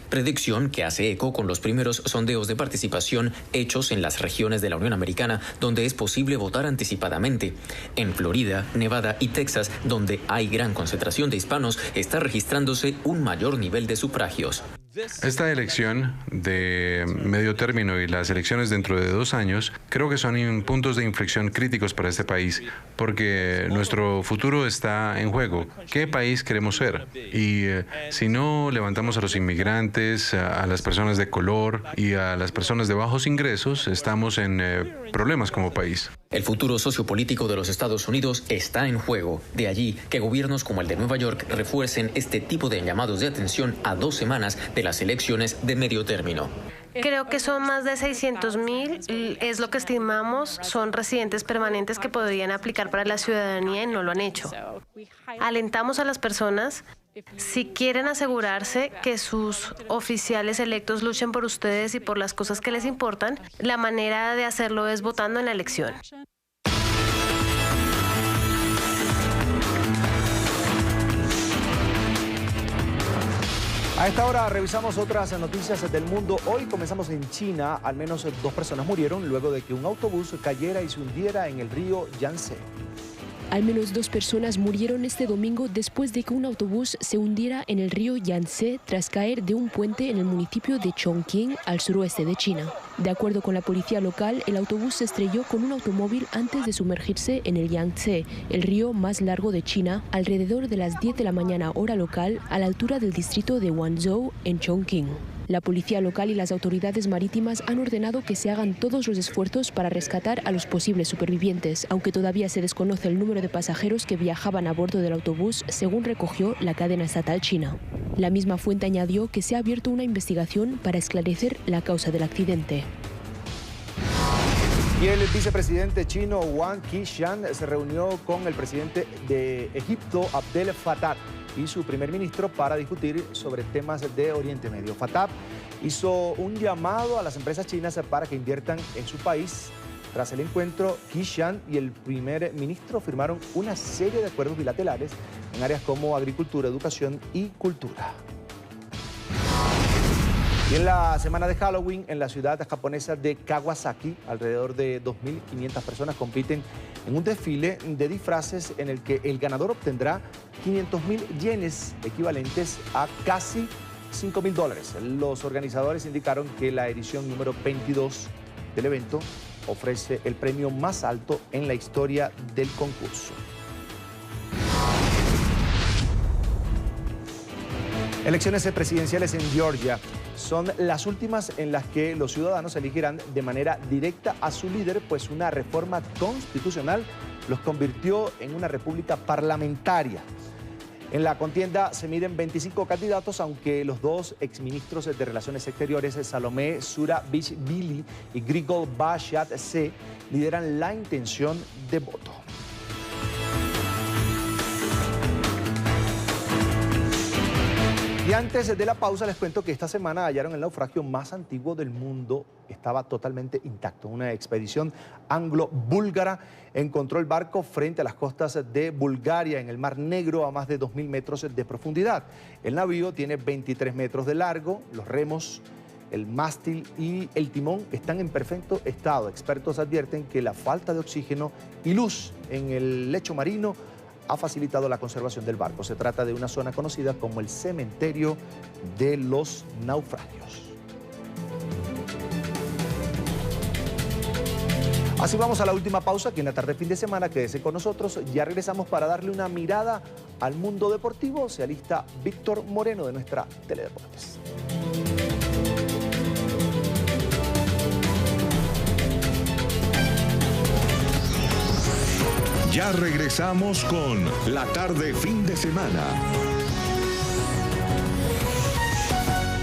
Predicción que hace eco con los primeros sondeos de participación hechos en las regiones de la Unión Americana, donde es posible votar anticipadamente. En Florida, Nevada y Texas, donde hay gran concentración de hispanos, está registrándose un mayor nivel de sufragios. Esta elección de medio término y las elecciones dentro de 2 años creo que son puntos de inflexión críticos para este país, porque nuestro futuro está en juego. ¿Qué país queremos ser? Y si no levantamos a los inmigrantes, a las personas de color y a las personas de bajos ingresos, estamos en problemas como país. El futuro sociopolítico de los Estados Unidos está en juego. De allí que gobiernos como el de Nueva York refuercen este tipo de llamados de atención a 2 semanas de las elecciones de medio término. Creo que son más de 600.000, es lo que estimamos, son residentes permanentes que podrían aplicar para la ciudadanía y no lo han hecho. Alentamos a las personas, si quieren asegurarse que sus oficiales electos luchen por ustedes y por las cosas que les importan, la manera de hacerlo es votando en la elección. A esta hora revisamos otras noticias del mundo. Hoy comenzamos en China. Al menos 2 personas murieron luego de que un autobús cayera y se hundiera en el río Yangtze. Al menos 2 personas murieron este domingo después de que un autobús se hundiera en el río Yangtze tras caer de un puente en el municipio de Chongqing, al suroeste de China. De acuerdo con la policía local, el autobús se estrelló con un automóvil antes de sumergirse en el Yangtze, el río más largo de China, alrededor de las 10 de la mañana hora local, a la altura del distrito de Wanzhou, en Chongqing. La policía local y las autoridades marítimas han ordenado que se hagan todos los esfuerzos para rescatar a los posibles supervivientes, aunque todavía se desconoce el número de pasajeros que viajaban a bordo del autobús, según recogió la cadena estatal china. La misma fuente añadió que se ha abierto una investigación para esclarecer la causa del accidente. Y el vicepresidente chino Wang Qishan se reunió con el presidente de Egipto, Abdel Fattah, y su primer ministro para discutir sobre temas de Oriente Medio. Fattah hizo un llamado a las empresas chinas para que inviertan en su país. Tras el encuentro, Qishan y el primer ministro firmaron una serie de acuerdos bilaterales en áreas como agricultura, educación y cultura. Y en la semana de Halloween, en la ciudad japonesa de Kawasaki, alrededor de 2.500 personas compiten en un desfile de disfraces en el que el ganador obtendrá 500.000 yenes, equivalentes a casi $5.000. Los organizadores indicaron que la edición número 22 del evento ofrece el premio más alto en la historia del concurso. Elecciones presidenciales en Georgia son las últimas en las que los ciudadanos elegirán de manera directa a su líder, pues una reforma constitucional los convirtió en una república parlamentaria. En la contienda se miden 25 candidatos, aunque los dos exministros de Relaciones Exteriores, Salomé Zurabishvili y Grigol Bashadze, lideran la intención de voto. Y antes de la pausa les cuento que esta semana hallaron el naufragio más antiguo del mundo. Estaba totalmente intacto. Una expedición anglo-búlgara encontró el barco frente a las costas de Bulgaria en el Mar Negro a más de 2.000 metros de profundidad. El navío tiene 23 metros de largo, los remos, el mástil y el timón están en perfecto estado. Expertos advierten que la falta de oxígeno y luz en el lecho marino ha facilitado la conservación del barco. Se trata de una zona conocida como el cementerio de los naufragios. Así vamos a la última pausa aquí en la tarde fin de semana. Quédese con nosotros. Ya regresamos para darle una mirada al mundo deportivo. Se alista Víctor Moreno de nuestra Teledeportes. Ya regresamos con La Tarde Fin de Semana.